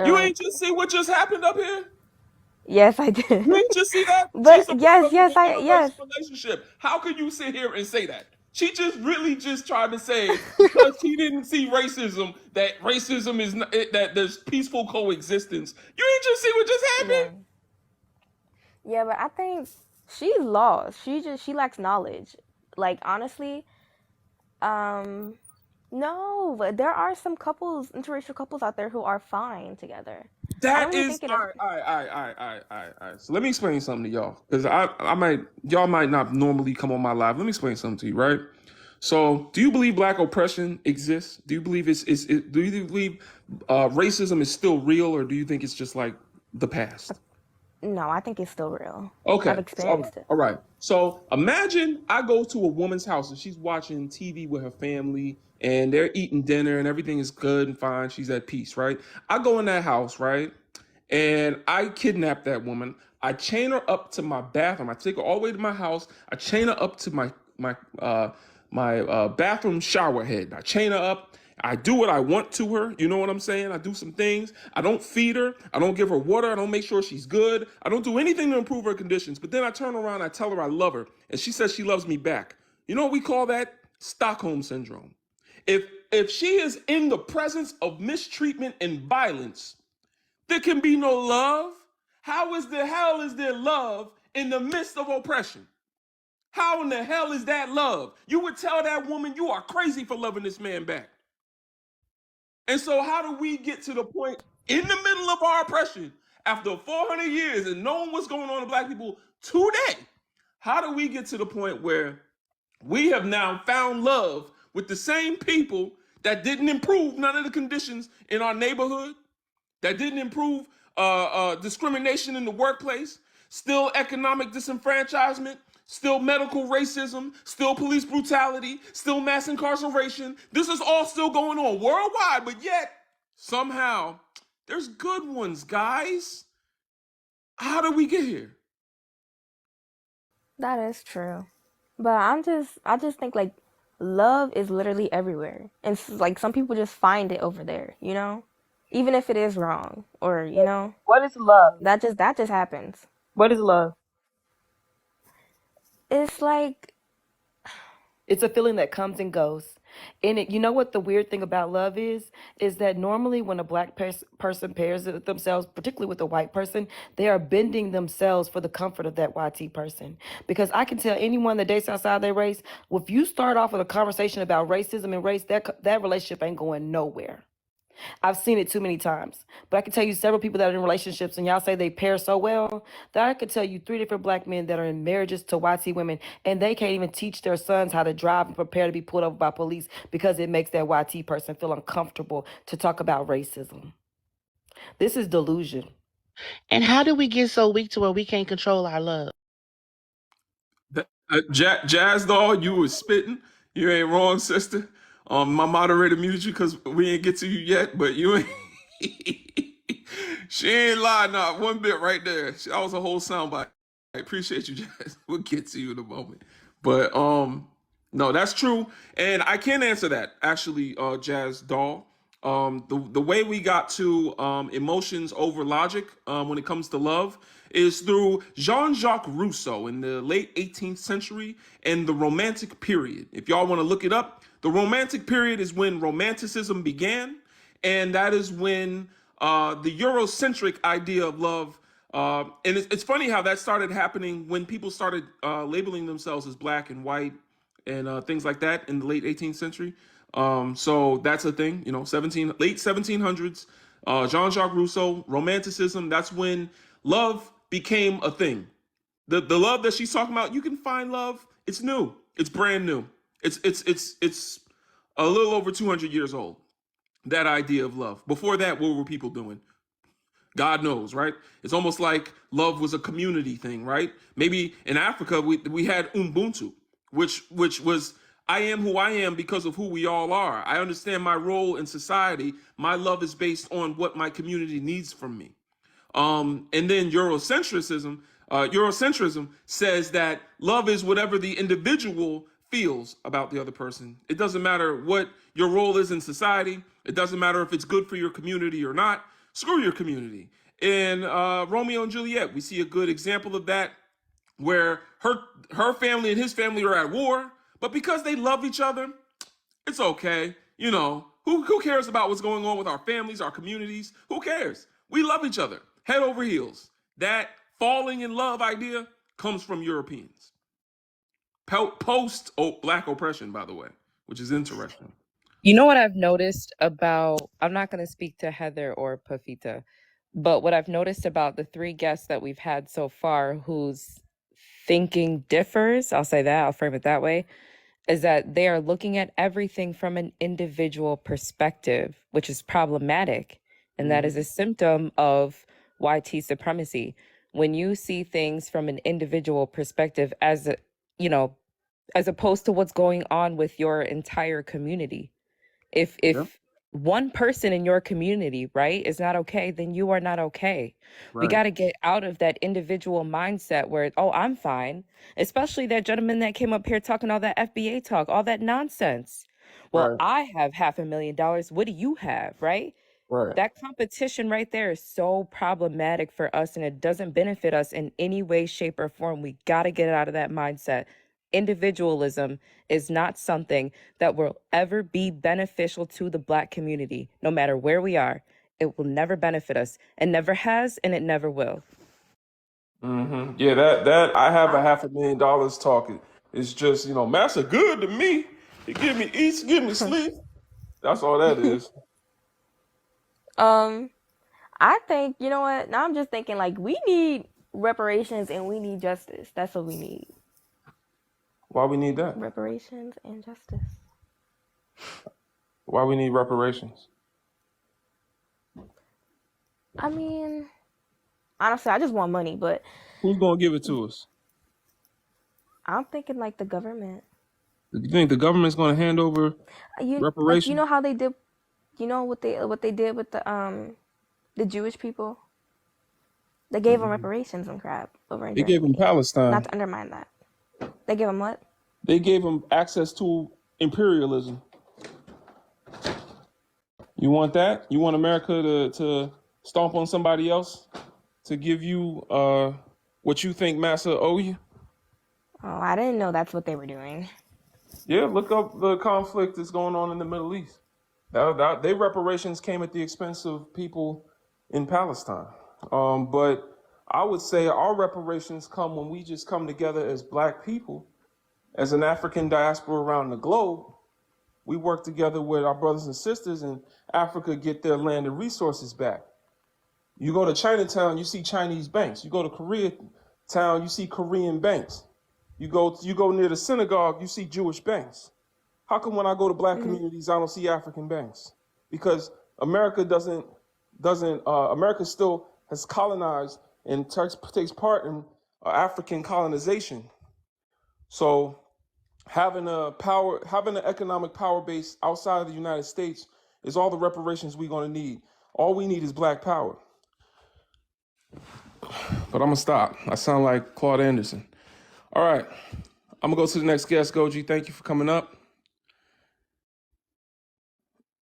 You ain't just see what just happened up here? Yes, I did. You ain't just see that? But She's a yes, product of an yes. interracial relationship. How can you sit here and say that? She just really just tried to say, because she didn't see racism, that racism is not, that there's peaceful coexistence. You ain't just see what just happened? Yeah, but I think she's lost. She lacks knowledge. Like honestly, no, but there are some couples, interracial couples out there who are fine together. That is all right. So let me explain something to y'all, because y'all might not normally come on my live. Let me explain something to you, right? So, do you believe black oppression exists? Do you believe do you believe racism is still real, or do you think it's just like the past? No, I think it's still real. Okay. I've experienced it. All right. So imagine I go to a woman's house and she's watching TV with her family and they're eating dinner and everything is good and fine. She's at peace, right? I go in that house, right? And I kidnap that woman. I chain her up to my bathroom. I take her all the way to my house. I chain her up to my bathroom shower head. I chain her up. I do what I want to her. You know what I'm saying? I do some things. I don't feed her. I don't give her water. I don't make sure she's good. I don't do anything to improve her conditions. But then I turn around, I tell her I love her, and she says she loves me back. You know what we call that? Stockholm syndrome. If she is in the presence of mistreatment and violence, there can be no love. How is the hell is there love in the midst of oppression? How in the hell is that love? You would tell that woman you are crazy for loving this man back. And so how do we get to the point in the middle of our oppression, after 400 years and knowing what's going on to black people today, how do we get to the point where we have now found love with the same people that didn't improve none of the conditions in our neighborhood, that didn't improve discrimination in the workplace, still economic disenfranchisement, still medical racism, still police brutality, still mass incarceration. This is all still going on worldwide, but yet somehow there's good ones, guys. How did we get here? That is true. But I just think like love is literally everywhere. And like some people just find it over there, you know? Even if it is wrong or, you know, What is love? that just happens. What is love? It's like It's a feeling that comes and goes. And you know what the weird thing about love is that normally when a black person pairs themselves, particularly with a white person, they are bending themselves for the comfort of that YT person. Because I can tell anyone that dates outside their race, well, if you start off with a conversation about racism and race, that relationship ain't going nowhere. I've seen it too many times. But I can tell you several people that are in relationships and y'all say they pair so well that I could tell you 3 different black men that are in marriages to YT women and they can't even teach their sons how to drive and prepare to be pulled over by police because it makes that YT person feel uncomfortable to talk about racism. This is delusion. And how do we get so weak to where we can't control our love? Jazz doll, you was spitting. You ain't wrong, sister. My moderator muted you because we ain't get to you yet, but you ain't. She ain't lying, not one bit right there. That was a whole soundbite. I appreciate you, Jazz. We'll get to you in a moment. But no, that's true, and I can answer that actually, Jazz doll. The way we got to emotions over logic when it comes to love is through Jean-Jacques Rousseau in the late 18th century and the Romantic period. If y'all want to look it up, the Romantic period is when Romanticism began, and that is when the Eurocentric idea of love. And it's funny how that started happening when people started labeling themselves as black and white and things like that in the late 18th century. So that's a thing, you know, late 1700s, Jean-Jacques Rousseau, Romanticism. That's when love became a thing. The love that she's talking about, you can find love. It's new. It's brand new. It's a little over 200 years old. That idea of love. Before that, what were people doing? God knows, right? It's almost like love was a community thing, right? Maybe in Africa we had Ubuntu, which was I am who I am because of who we all are. I understand my role in society. My love is based on what my community needs from me. And then Eurocentrism says that love is whatever the individual feels about the other person. It doesn't matter what your role is in society. It doesn't matter if it's good for your community or not. Screw your community. In Romeo and Juliet, we see a good example of that, where her family and his family are at war, but because they love each other, it's okay. You know, who cares about what's going on with our families, our communities? Who cares? We love each other, head over heels. That falling in love idea comes from Europeans. Post black oppression, by the way, which is interesting. You know what I've noticed about, I'm not going to speak to Heather or Pafita, but what I've noticed about the 3 guests that we've had so far whose thinking differs, I'll say that, I'll frame it that way, is that they are looking at everything from an individual perspective, which is problematic. And that is a symptom of YT supremacy. When you see things from an individual perspective as opposed to what's going on with your entire community. If one person in your community, right, is not okay, then you are not okay. Right. We got to get out of that individual mindset where, oh, I'm fine. Especially that gentleman that came up here talking all that FBA talk, all that nonsense. Well, I have $500,000. What do you have, right? Right. That competition right there is so problematic for us, and it doesn't benefit us in any way, shape, or form. We got to get out of that mindset. Individualism is not something that will ever be beneficial to the Black community, no matter where we are. It will never benefit us. It never has, and it never will. Yeah, that I have $500,000 talking. It's just, you know, Master good to me. He give me eats, give me sleep. That's all that is. I think, you know what? Now I'm just thinking like we need reparations and we need justice. That's what we need. Why we need that? Reparations and justice. Why we need reparations? I mean, honestly, I just want money, but Who's gonna give it to us? I'm thinking like the government. You think the government's gonna hand over You reparations? know how they did, you know what they did with the Jewish people? They gave them reparations and crap over in They gave them Germany. Palestine. Not to undermine that. They gave them what? They gave them access to imperialism. You want that? You want America to stomp on somebody else to give you what you think massa owe you? Oh, I didn't know that's what they were doing. Yeah, look up the conflict that's going on in the Middle East. Their reparations came at the expense of people in Palestine. But I would say our reparations come when we just come together as black people, as an African diaspora around the globe. We work together with our brothers and sisters in Africa, get their land and resources back. You go to Chinatown, you see Chinese banks. You go to Koreatown, you see Korean banks. You go near the synagogue, you see Jewish banks. How come when I go to black communities, I don't see African banks? Because America America still has colonized and takes part in African colonization. So having an economic power base outside of the United States is all the reparations we're gonna need. All we need is black power. But I'm gonna stop. I sound like Claude Anderson. All right, I'm gonna go to the next guest. Goji, thank you for coming up.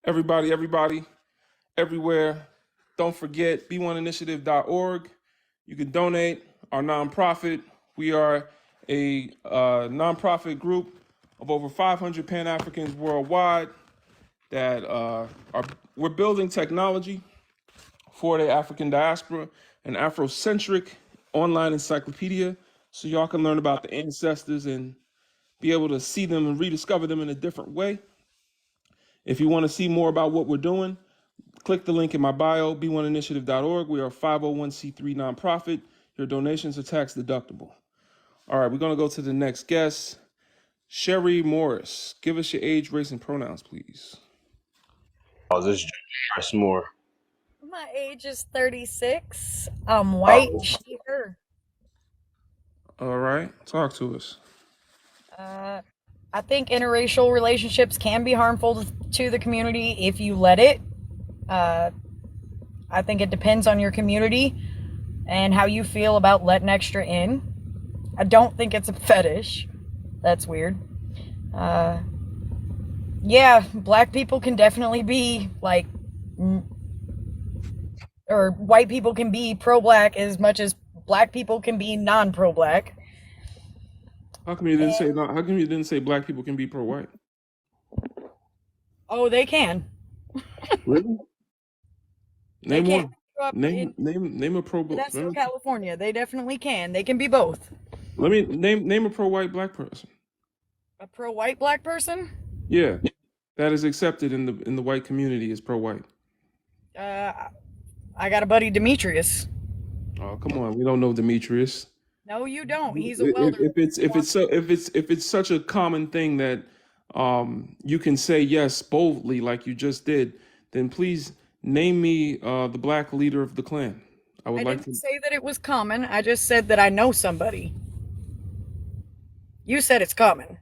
Everybody, everywhere, don't forget b1initiative.org. You can donate our nonprofit. We are a nonprofit group of over 500 Pan-Africans worldwide that we're building technology for the African diaspora, an Afrocentric online encyclopedia, so y'all can learn about the ancestors and be able to see them and rediscover them in a different way. If you want to see more about what we're doing, click the link in my bio, b1initiative.org. We are a 501c3 nonprofit. Your donations are tax deductible. All right, we're going to go to the next guest. Sherry Morris, give us your age, race, and pronouns, please. Oh, this is Morris Moore. My age is 36. I'm white, she, her. All right, talk to us. I think interracial relationships can be harmful to the community if you let it. I think it depends on your community and how you feel about letting extra in. I don't think it's a fetish. That's weird. Yeah, black people can definitely be like, or white people can be pro-black as much as black people can be non-pro-black. How come you didn't say black people can be pro-white? Oh, they can. Really? Name They one. can. Name a pro. That's in California. They definitely can. They can be both. Let me name a pro-white black person. A pro-white black person? Yeah, that is accepted in the white community as pro-white. I got a buddy, Demetrius. Oh, come on, we don't know Demetrius. No, you don't. He's a welder. If it's such a common thing that you can say yes boldly like you just did, then please name me the black leader of the Klan. I didn't say that it was common. I just said that I know somebody. You said it's common.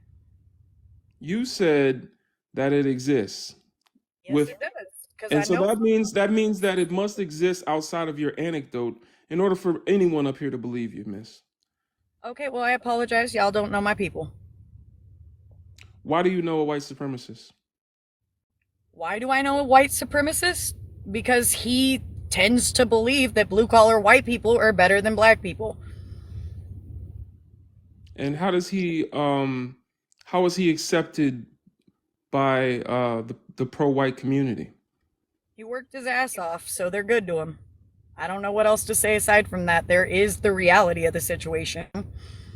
You said that it exists. Yes, it does. And so that means that it must exist outside of your anecdote in order for anyone up here to believe you, miss. Okay, well, I apologize. Y'all don't know my people. Why do you know a white supremacist? Why do I know a white supremacist? Because he tends to believe that blue-collar white people are better than black people. And how is he accepted by the pro-white community? He worked his ass off, so they're good to him. I don't know what else to say aside from that. There is the reality of the situation.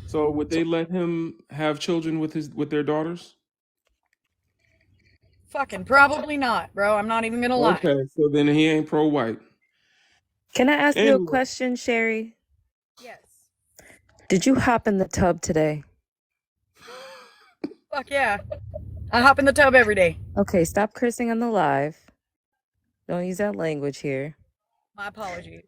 So would they let him have children with their daughters? Fucking probably not, bro. I'm not even gonna lie. Okay, so then he ain't pro-white. Can I ask you a Anyway, question, Sherry? Yes. Did you hop in the tub today? Fuck yeah. I hop in the tub every day. Okay, stop cursing on the live. Don't use that language here. My apologies.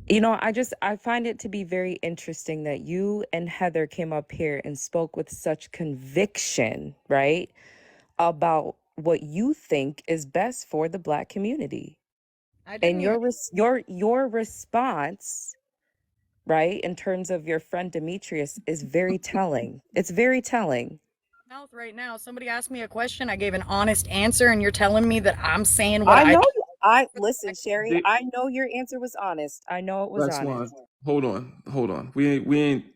You know, I find it to be very interesting that you and Heather came up here and spoke with such conviction, right? About what you think is best for the Black community. I didn't And even your response, right, in terms of your friend Demetrius is very telling. It's very telling. mouth right now. Somebody asked me a question. I gave an honest answer, and you're telling me that I'm saying what I I know. think. Listen, Sherry. they, I know your answer was honest. I know it was that's honest. fine. Hold on. We ain't.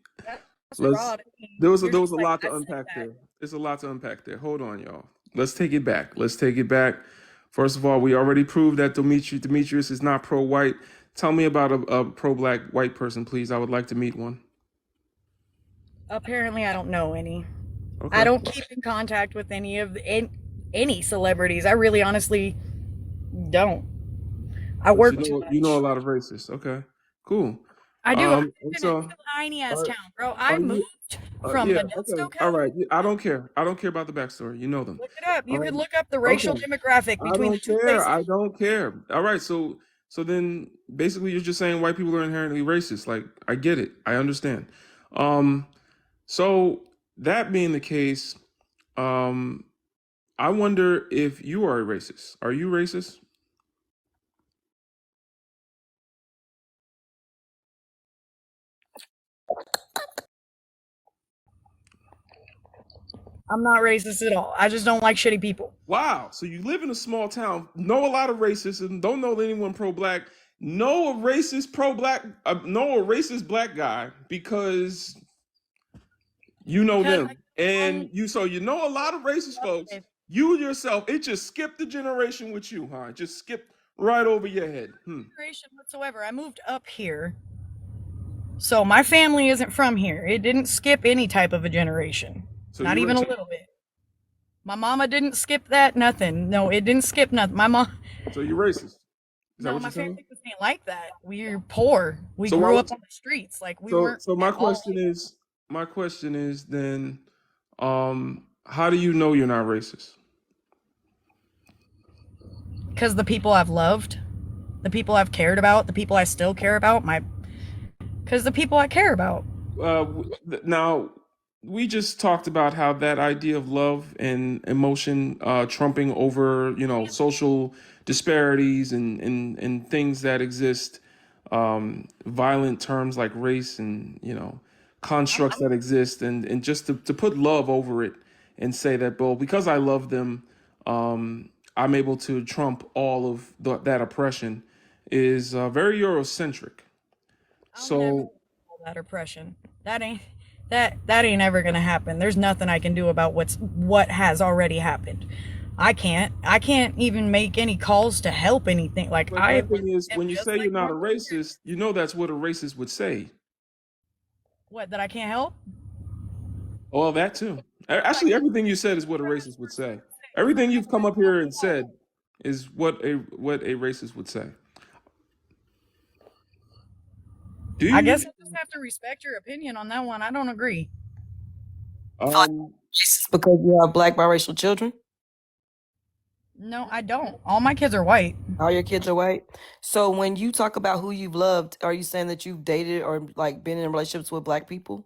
That's Let's. fraud. I mean, There you're was just a like, lot I to said unpack that. there. There's a lot to unpack there. Hold on, y'all. Let's take it back. First of all, we already proved that Demetrius is not pro-white. Tell me about a pro-black white person, please. I would like to meet one. Apparently, I don't know any. Okay. I don't keep in contact with any celebrities. I really, honestly don't. I But work too you know a much. lot of racists. Okay. Cool. I do. I live And in a so tiny ass are town, bro. I are you moved from yeah, Modesto, okay. All right. California. I don't care. I don't care about the backstory. You know them. Look it up. You could Um look up the racial okay. demographic I between the don't two care. places. I don't care. All right. So then basically you're just saying white people are inherently racist. Like I get it. I understand. Um so that being the case, um I wonder if you are a racist. Are you racist? I'm not racist at all. I just don't like shitty people. Wow. So you live in a small town, know a lot of racists, and don't know anyone pro-black. Know a racist pro-black, know a racist black guy because you know Because them, and you know a lot of racist folks. You yourself, it just skipped the generation with you, huh? It just skipped right over your head. generation whatsoever. I moved up here. So my family isn't from here. It didn't skip any type of a generation. So Not you're even a racist. little bit. My mama didn't skip that, nothing. No, it didn't skip nothing. My mom So you're racist. Is that No, what my you're saying? family ain't like that. We're poor. We So why grew would up on the streets. Like we so weren't so at all my question is then, how do you know you're not racist? because the people I've loved, the people I've cared about, the people I still care about, because the people I care about. Now we just talked about how that idea of love and emotion trumping over, social disparities and things that exist, violent terms like race and, constructs that exist, and just to put love over it and say that, well, because I love them, I'm able to trump all of that oppression is very Eurocentric. I'll never So feel that oppression. That ain't ever gonna happen. There's nothing I can do about what has already happened. I can't even make any calls to help anything. Like But I my am thing is, when you just say like you're not a normal. racist, you know that's what a racist would say. What, that I can't help? Well, that too. Actually, everything you said is what a racist would say. Everything you've come up here and said is what a racist would say. Do I you? guess I just have to respect your opinion on that one. I don't agree. Um, Because you have black biracial children? No, I don't. All my kids are white. All your kids are white. So when you talk about who you've loved, are you saying that you've dated or like been in relationships with black people?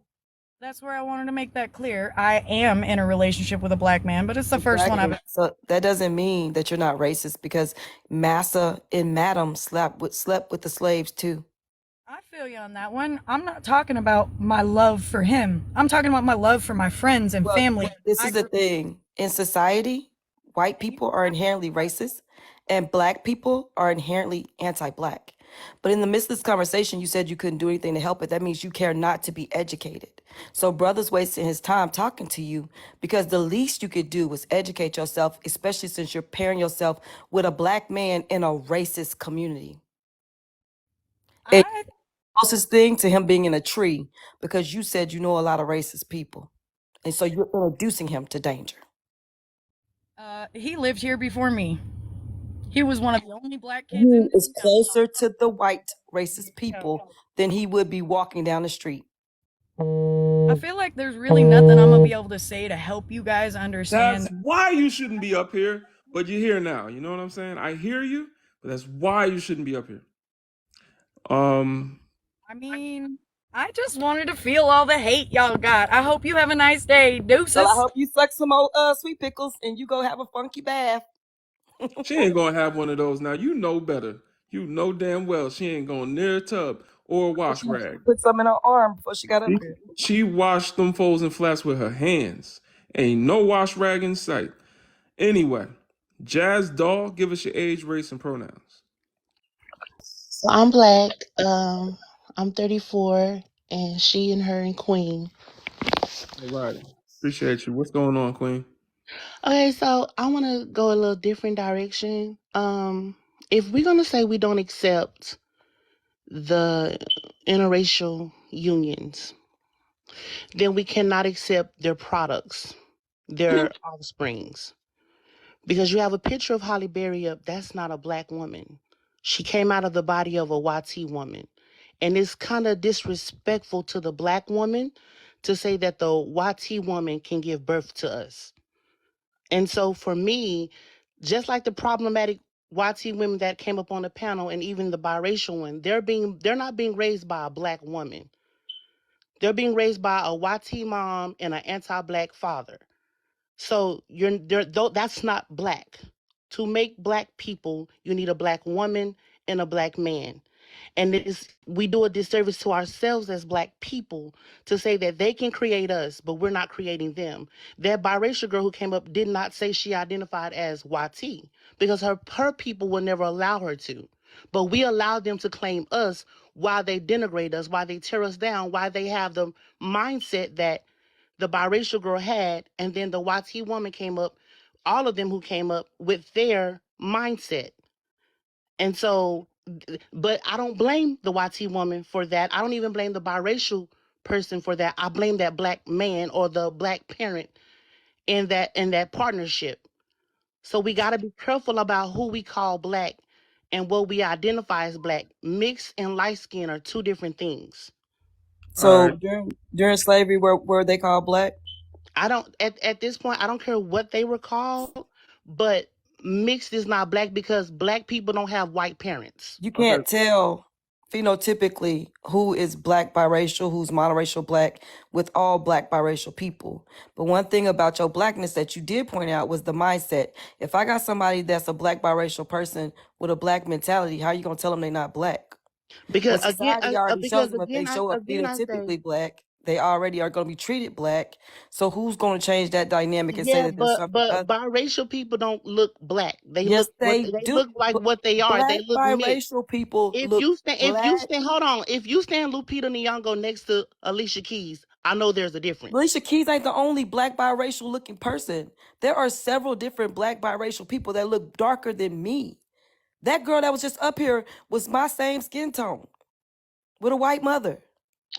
That's where I wanted to make that clear. I am in a relationship with a black man, but it's the first one I've Exactly. So that doesn't mean that you're not racist because Massa and Madam slept with the slaves too. I feel you on that one. I'm not talking about my love for him. I'm talking about my love for my friends and Well, family. this is the thing. In society, white people are inherently racist and black people are inherently anti-black. But in the midst of this conversation, you said you couldn't do anything to help it. That means you care not to be educated. So brother's wasting his time talking to you because the least you could do was educate yourself, especially since you're pairing yourself with a black man in a racist community. And closest thing to him being in a tree because you said you know a lot of racist people. And so you're introducing him to danger. He lived here before me. He was one of the only black kids He in is the closer to the white racist people than he would be walking down the street. I feel like there's really nothing I'm gonna be able to say to help you guys understand. That's why you shouldn't be up here, but you're here now. You know what I'm saying? I hear you, but that's why you shouldn't be up here. I mean, I just wanted to feel all the hate y'all got. I hope you have a nice day. Deuces. Well, I hope you suck some old sweet pickles and you go have a funky bath. She ain't gonna have one of those now. You know better. You know damn well she ain't going near a tub or a wash rag. Put some in her arm before she got up here. She washed them folds and flats with her hands. Ain't no wash rag in sight. Anyway, Jazz Doll, give us your age, race, and pronouns. So I'm black. I'm 34, and she and her and Queen. All right. Appreciate you. What's going on, Queen? Okay, so I want to go a little different direction. If we're gonna say we don't accept the interracial unions, then we cannot accept their products, their offsprings. Because you have a picture of Holly Berry up, that's not a black woman. She came out of the body of a YT woman. And it's kind of disrespectful to the black woman to say that the YT woman can give birth to us. And so for me, just like the problematic YT women that came up on the panel and even the biracial one, they're not being raised by a black woman. They're being raised by a YT mom and an anti-black father. So that's not black. To make black people, you need a black woman and a black man. And we do a disservice to ourselves as black people to say that they can create us, but we're not creating them. That biracial girl who came up did not say she identified as YT because her people will never allow her to. But we allow them to claim us while they denigrate us, while they tear us down, while they have the mindset that the biracial girl had, and then the YT woman came up, all of them who came up with their mindset. And so, but I don't blame the YT woman for that. I don't even blame the biracial person for that. I blame that black man or the black parent in that partnership. So we got to be careful about who we call black and what we identify as black. Mixed and light skin are two different things. So during slavery, were they called black? I don't at this point I don't care what they were called, but mixed is not black because black people don't have white parents. You can't tell phenotypically who is black biracial, who's monoracial black with all black biracial people. But one thing about your blackness that you did point out was the mindset. If I got somebody that's a black biracial person with a black mentality, how are you gonna tell them they're not black? Because when society already shows them if they again, show up I say, phenotypically black, they already are going to be treated black. So who's going to change that dynamic and say yeah, that there's something but other? biracial people don't look black. They Yes, they do. look like what they are. Black They look mixed. biracial people If look you stand, black. hold on. If you stand Lupita Nyong'o next to Alicia Keys, I know there's a difference. Alicia Keys ain't the only black biracial looking person. There are several different black biracial people that look darker than me. That girl that was just up here was my same skin tone with a white mother.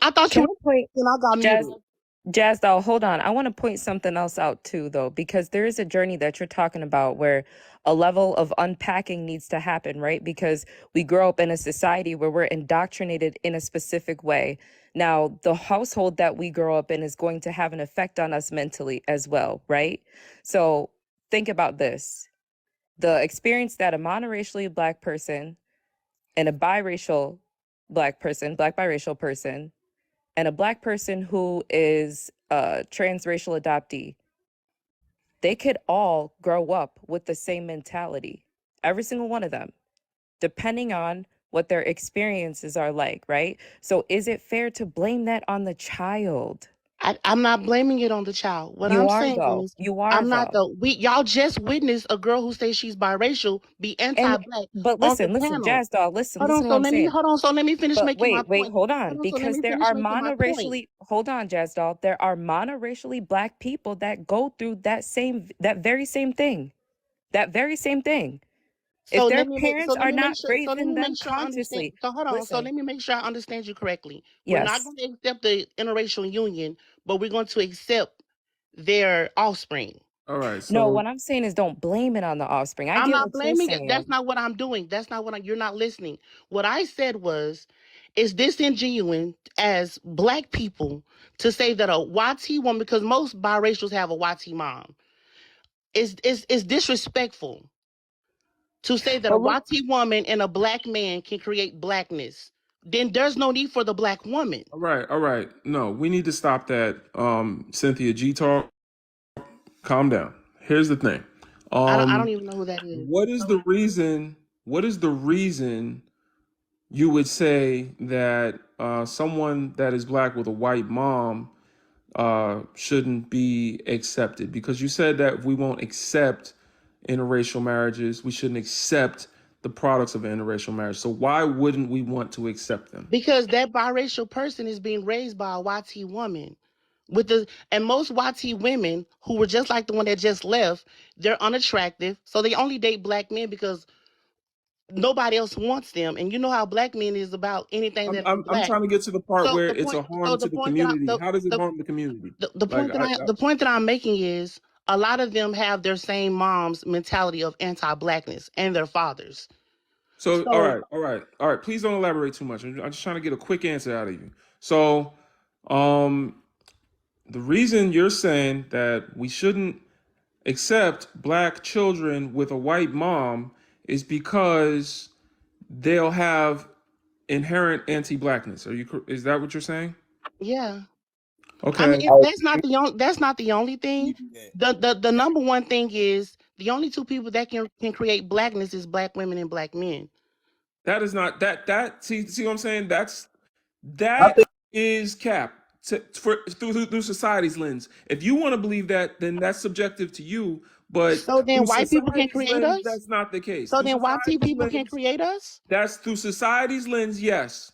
I thought Can you I point were, and I got Jazz? muted. Jazz doll, hold on. I want to point something else out too, though, because there is a journey that you're talking about where a level of unpacking needs to happen, right? Because we grow up in a society where we're indoctrinated in a specific way. Now, the household that we grow up in is going to have an effect on us mentally as well, right? So think about this. The experience that a monoracially black person and a biracial black biracial person, and a black person who is a transracial adoptee, they could all grow up with the same mentality, every single one of them, depending on what their experiences are like, right? So is it fair to blame that on the child? I'm not blaming it on the child. What You I'm are, saying though. is, You are, I'm not though. y'all just witnessed a girl who says she's biracial be anti-black But on the listen, panel. Jazz doll, listen Hold on, to what I'm saying. so let me finish But making my wait, point. hold on, So let because me there finish are making my point. hold on, Jazz doll, there are monoracially black people that go through that very same thing. That very same thing. So If their let me make parents are not so let raising me them make sure I understand. consciously, So hold on. So listen, let me make sure I understand you correctly. We're not yes, going to accept the interracial union, but we're going to accept their offspring. All right. No, So what I'm saying is don't blame it on the offspring. I I'm get not what you're blaming it. That's saying. not what I'm doing. That's not what you're not listening. What I said was, is disingenuous as black people to say that a YT woman, because most biracials have a YT mom, is disrespectful to say that a But look, YT woman and a black man can create blackness. Then there's no need for the black woman. all right, all right. No, we need to stop that. Cynthia G talk. Calm down. Here's the thing. I don't even know who that is. What is the reason? What is the reason you would say that someone that is black with a white mom shouldn't be accepted? Because you said that we won't accept interracial marriages. We shouldn't accept the products of interracial marriage. So why wouldn't we want to accept them? Because that biracial person is being raised by a YT woman. And most YT women who were just like the one that just left, they're unattractive. So they only date black men because nobody else wants them. And you know how black men is about anything that is I'm black. trying to get to the part So where the it's a point, harm to the community. How does it harm the community? the point that I'm making is a lot of them have their same mom's mentality of anti-blackness and their fathers. So all right. Please don't elaborate too much. I'm just trying to get a quick answer out of you. So, the reason you're saying that we shouldn't accept black children with a white mom is because they'll have inherent anti-blackness. Is that what you're saying? Yeah. Okay. I mean, that's not the only thing. The number one thing is the only two people that can create blackness is black women and black men. That is not that see what I'm saying? I That think is cap through society's lens. If you want to believe that, then that's subjective to you. But So then through white people can society's create lens, us? that's not the case. So Through then YT society's people can lens, create us? that's through society's lens, yes.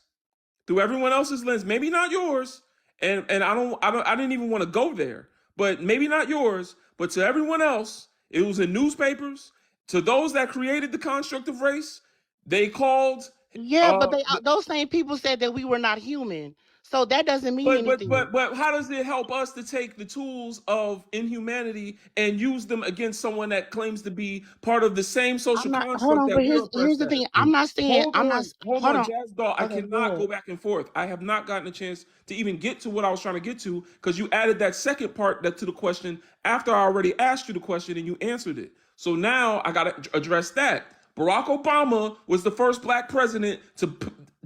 Through everyone else's lens, maybe not yours. And I didn't even want to go there, but maybe not yours, but to everyone else, it was in newspapers. To those that created the construct of race, they called Yeah, but those same people said that we were not human. So that doesn't mean anything. But how does it help us to take the tools of inhumanity and use them against someone that claims to be part of the same social Hold construct on, that but we're here's oppressed the as? thing. I'm not saying Hold on, Jazz Doll. I Okay, go cannot ahead. go back and forth. I have not gotten a chance to even get to what I was trying to get to because you added that second part to the question after I already asked you the question and you answered it. So now I got to address that. Barack Obama was the first black president to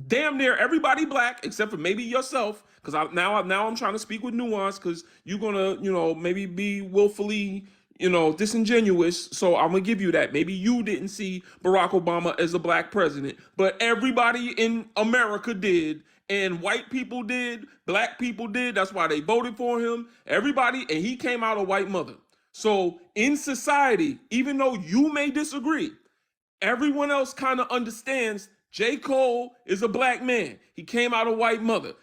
damn near everybody black except for maybe yourself, because now I'm trying to speak with nuance, because you're gonna maybe be willfully disingenuous. So I'm gonna give you that. Maybe you didn't see Barack Obama as a black president, but everybody in America did, and white people did, black people did. That's why they voted for him. Everybody, and he came out a white mother. So in society, even though you may disagree, everyone else kind of understands J. Cole is a black man. He came out of white mother.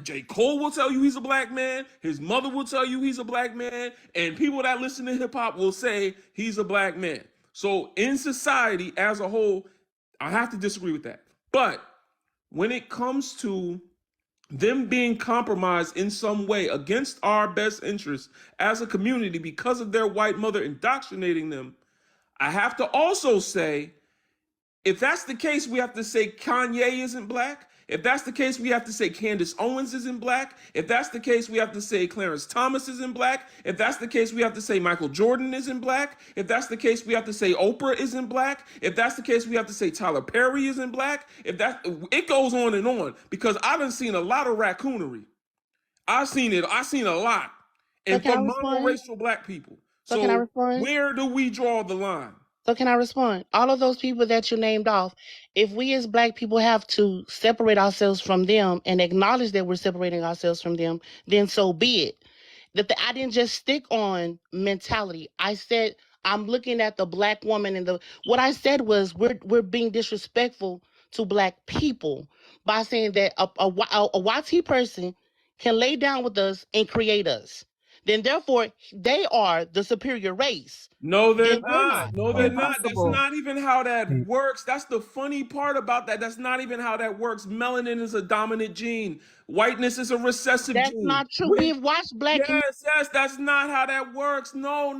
J. Cole will tell you he's a black man. His mother will tell you he's a black man. And people that listen to hip hop will say he's a black man. So in society as a whole, I have to disagree with that. But when it comes to them being compromised in some way against our best interests as a community because of their white mother indoctrinating them, I have to also say, if that's the case, we have to say Kanye isn't black. If that's the case, we have to say Candace Owens isn't black. If that's the case, we have to say Clarence Thomas isn't black. If that's the case, we have to say Michael Jordan isn't black. If that's the case, we have to say Oprah isn't black. If that's the case, we have to say Tyler Perry isn't black. It goes on, because I done seen a lot of raccoonery. I've seen a lot. And from monoracial black people. So can I respond? Where do we draw the line? So can I respond? All of those people that you named off, if we as black people have to separate ourselves from them and acknowledge that we're separating ourselves from them, then so be it. I didn't just stick on mentality. I said I'm looking at the black woman and what I said was we're being disrespectful to black people by saying that a YT person can lay down with us and create us. then therefore they are the superior race. No, they're Then we're not. not. No, they're not. That's Impossible. not even how that works. That's the funny part about that. That's not even how that works. Melanin is a dominant gene. Whiteness is a recessive That's gene. not true. We've watched black Yes, that's not how that works. No.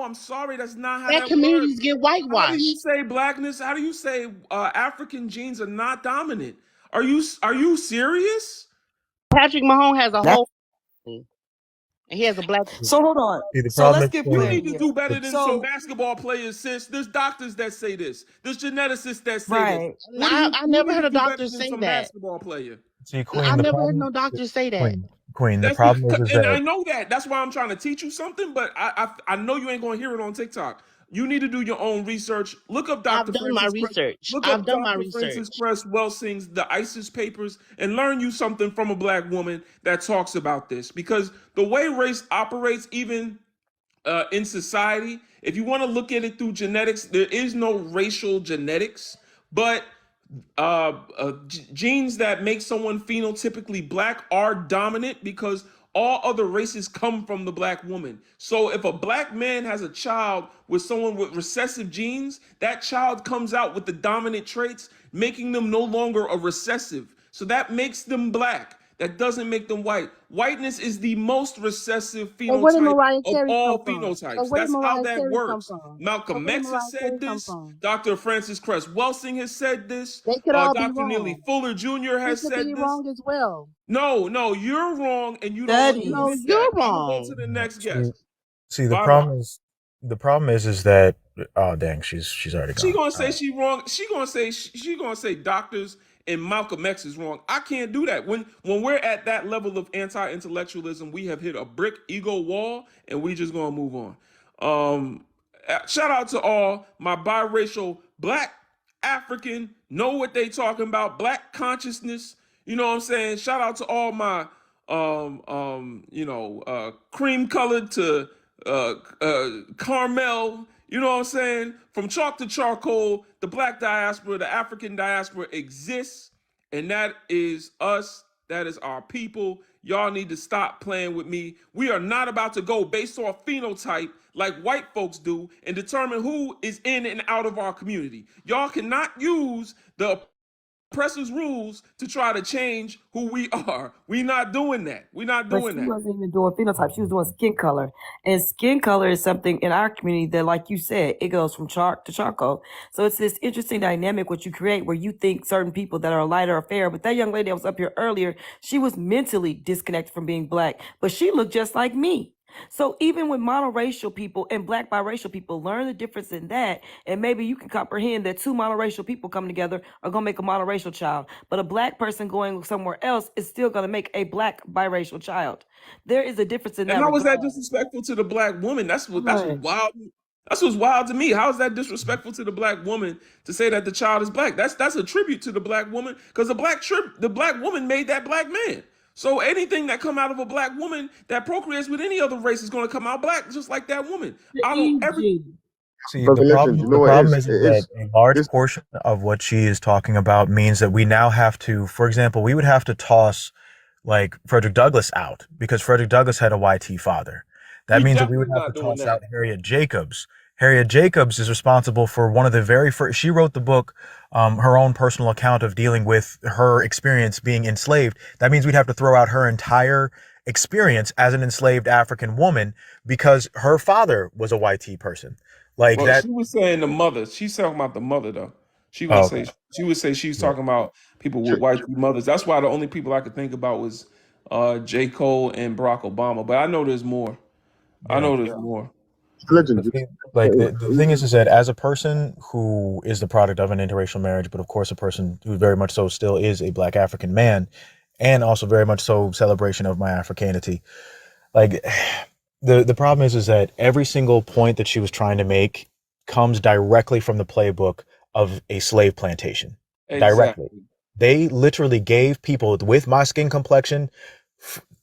I'm sorry, that's not how that communities works. get How do you whitewashed. say blackness? How do you say African genes are not dominant? Are you serious? Patrick Mahomes has a That's whole family, and he has a black. so hold on. See, the So problem let's is, get You clear need to here. do better than some So basketball players, sis. There's doctors that say this. There's geneticists that say this. right. I You never need heard to a do better doctor than say some that. basketball player. see, I Queen. The never heard problem, no doctor say that. Queen. The That's problem because, is and that I know that. That's why I'm trying to teach you something. But I know you ain't gonna hear it on TikTok. You need to do your own research. Look up I've Dr. done my Francis. research. Look I've up done my Dr. Francis research. Cress Welsing's The ISIS Papers and learn you something from a black woman that talks about this. Because the way race operates, even in society, if you want to look at it through genetics, there is no racial genetics, but genes that make someone phenotypically black are dominant because all other races come from the black woman. So if a black man has a child with someone with recessive genes, that child comes out with the dominant traits, making them no longer a recessive. So that makes them black. That doesn't make them white. Whiteness is the most recessive So where did phenotype Mariah of Carey come all from? So phenotypes. where did That's how Mariah that Carey come works. from? So Malcolm where did X has Mariah Carey said come this. from? Dr. Francis Cress Welsing has said this. They could all be Dr. Neely wrong. Fuller Jr. He has could said be this. wrong as well. No, you're wrong, and you don't want to No, admit Studies. that. you're I'm gonna go to wrong. the next see, guest. the Bye bye. problem is that oh dang, she's already She gone. gonna say she wrong. She gonna say doctors and Malcolm X is wrong. I can't do that. When we're at that level of anti-intellectualism, we have hit a brick ego wall, and we just gonna move on. Shout out to all my biracial black African know what they talking about, black consciousness. You know what I'm saying? Shout out to all my cream colored to caramel. You know what I'm saying? From chalk to charcoal, the black diaspora, the African diaspora exists, and that is us. That is our people. Y'all need to stop playing with me. We are not about to go based off phenotype like white folks do and determine who is in and out of our community. Y'all cannot use the oppressors' rules to try to change who we are. We not doing that. We not But doing she that. wasn't even doing phenotype. She was doing skin color. And skin color is something in our community that, like you said, it goes from chalk to charcoal. So it's this interesting dynamic what you create where you think certain people that are lighter are fair. But that young lady that was up here earlier, she was mentally disconnected from being black, but she looked just like me. So even with monoracial people and black biracial people, learn the difference in that, and maybe you can comprehend that two monoracial people coming together are gonna make a monoracial child. But a black person going somewhere else is still gonna make a black biracial child. There is a difference in And that how was that regard. disrespectful to the black woman? That's what's Right. wild. That's what's wild to me. How is that disrespectful to the black woman to say that the child is black? That's a tribute to the black woman because the black woman made that black man. So anything that come out of a black woman that procreates with any other race is going to come out black, just like that woman. I don't ever. See, But listen, you know the what? problem is that a large It's portion of what she is talking about means that we now have to, for example, we would have to toss like Frederick Douglass out because Frederick Douglass had a YT father. That We means that we would definitely have not to doing toss that. out Harriet Jacobs. Harriet Jacobs is responsible for one of the very first, she wrote the book, her own personal account of dealing with her experience being enslaved. That means we'd have to throw out her entire experience as an enslaved African woman because her father was a YT person. Like Well, that. she was saying the mother. She's talking about the mother though. She Oh, wouldn't say. She would say she's yeah. talking about people with white mothers. That's why the only people I could think about was J. Cole and Barack Obama. But I know there's more. I know there's more. legend. Like the thing is that as a person who is the product of an interracial marriage, but of course a person who very much so still is a black African man, and also very much so celebration of my Africanity. Like the problem is that every single point that she was trying to make comes directly from the playbook of a slave plantation. Directly. Exactly. They literally gave people with my skin complexion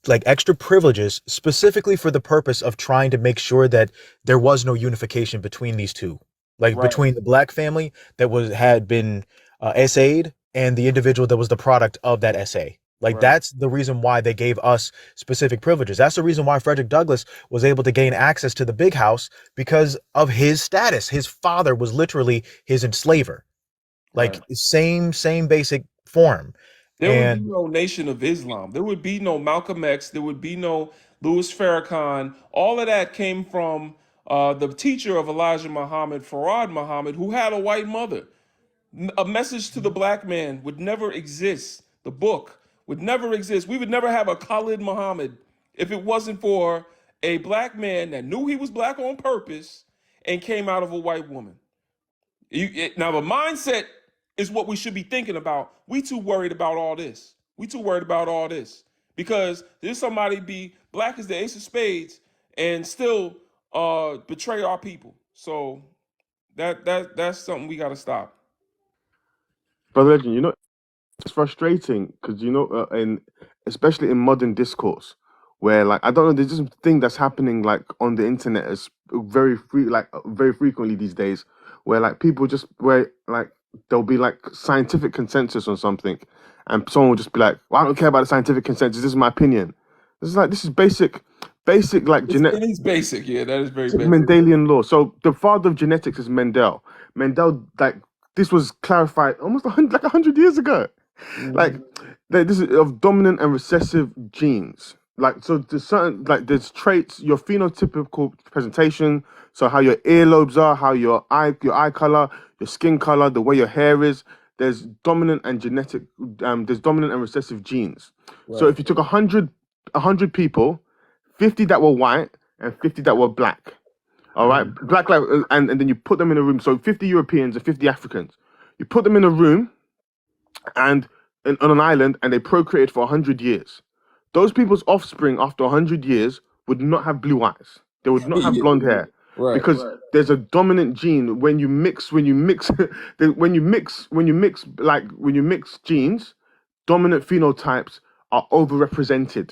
like extra privileges specifically for the purpose of trying to make sure that there was no unification between these two, like Right. between the black family that had been essayed and the individual that was the product of that essay. Like, that's the reason why they gave us specific privileges. That's the reason why Frederick Douglass was able to gain access to the big house, because of his status. His father was literally his enslaver. Like, same basic form. There would be no Nation of Islam. There would be no Malcolm X. There would be no Louis Farrakhan. All of that came from the teacher of Elijah Muhammad, Farad Muhammad, who had a white mother. A Message to the Black Man would never exist. The book would never exist. We would never have a Khalid Muhammad if it wasn't for a black man that knew he was black on purpose and came out of a white woman. Now, the mindset is what we should be thinking about. We too worried about all this. Because there's somebody be black as the ace of spades and still betray our people. So that's something we got to stop. Brother Legend, it's frustrating because and especially in modern discourse, where like I don't know, there's this thing that's happening like on the internet is very frequently these days, where like people just where like there'll be like scientific consensus on something, and someone will just be like, "Well, I don't care about the scientific consensus. This is my opinion." This is basic like It is basic, yeah. That is very basic. Mendelian law. So the father of genetics is Mendel. Mendel, like this was clarified almost 100 years ago. Like this is of dominant and recessive genes. Like so, there's certain there's traits, your phenotypical presentation. So how your earlobes are, how your eye color, your skin color, the way your hair is. There's dominant and genetic. There's dominant and recessive genes. So if you took 100 people, 50 that were white and 50 that were black. All right, black life, and then you put them in a room. So 50 Europeans and 50 Africans. You put them in a room and on an island, and they procreated for 100 years. Those people's offspring after 100 years would not have blue eyes. They would not have blonde hair. Because there's a dominant gene when you mix genes, dominant phenotypes are overrepresented.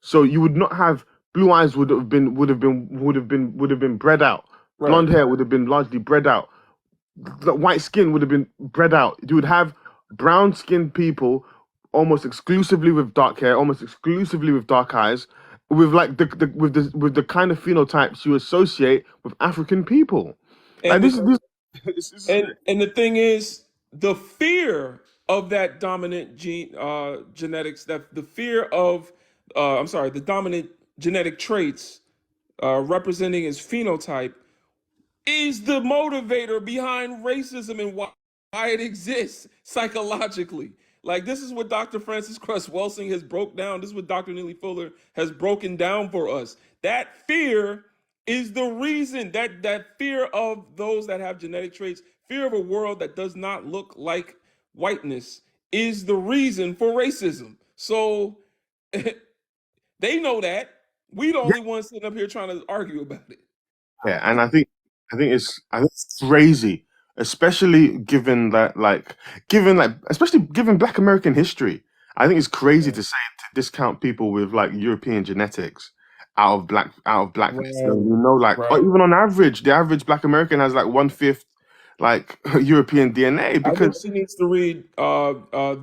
So you would not have blue eyes would have been bred out. Blonde hair would have been largely bred out. The white skin would have been bred out. You would have brown skinned people almost exclusively with dark hair, almost exclusively with dark eyes, with like with the kind of phenotypes you associate with African people. And and the thing is, the fear of that dominant genetics, that the fear of the dominant genetic traits representing his phenotype is the motivator behind racism and why it exists psychologically. Like, this is what Dr. Francis Cress Welsing has broke down. This is what Dr. Neely Fuller has broken down for us. That fear is the reason, that fear of those that have genetic traits, fear of a world that does not look like whiteness is the reason for racism. So they know that. We the only ones sitting up here trying to argue about it. Yeah, and I think it's crazy, especially given especially given Black American history. I think it's crazy to discount people with like European genetics out of blackness. Or even on average, the average Black American has like 1/5 like European DNA, I think because she needs to read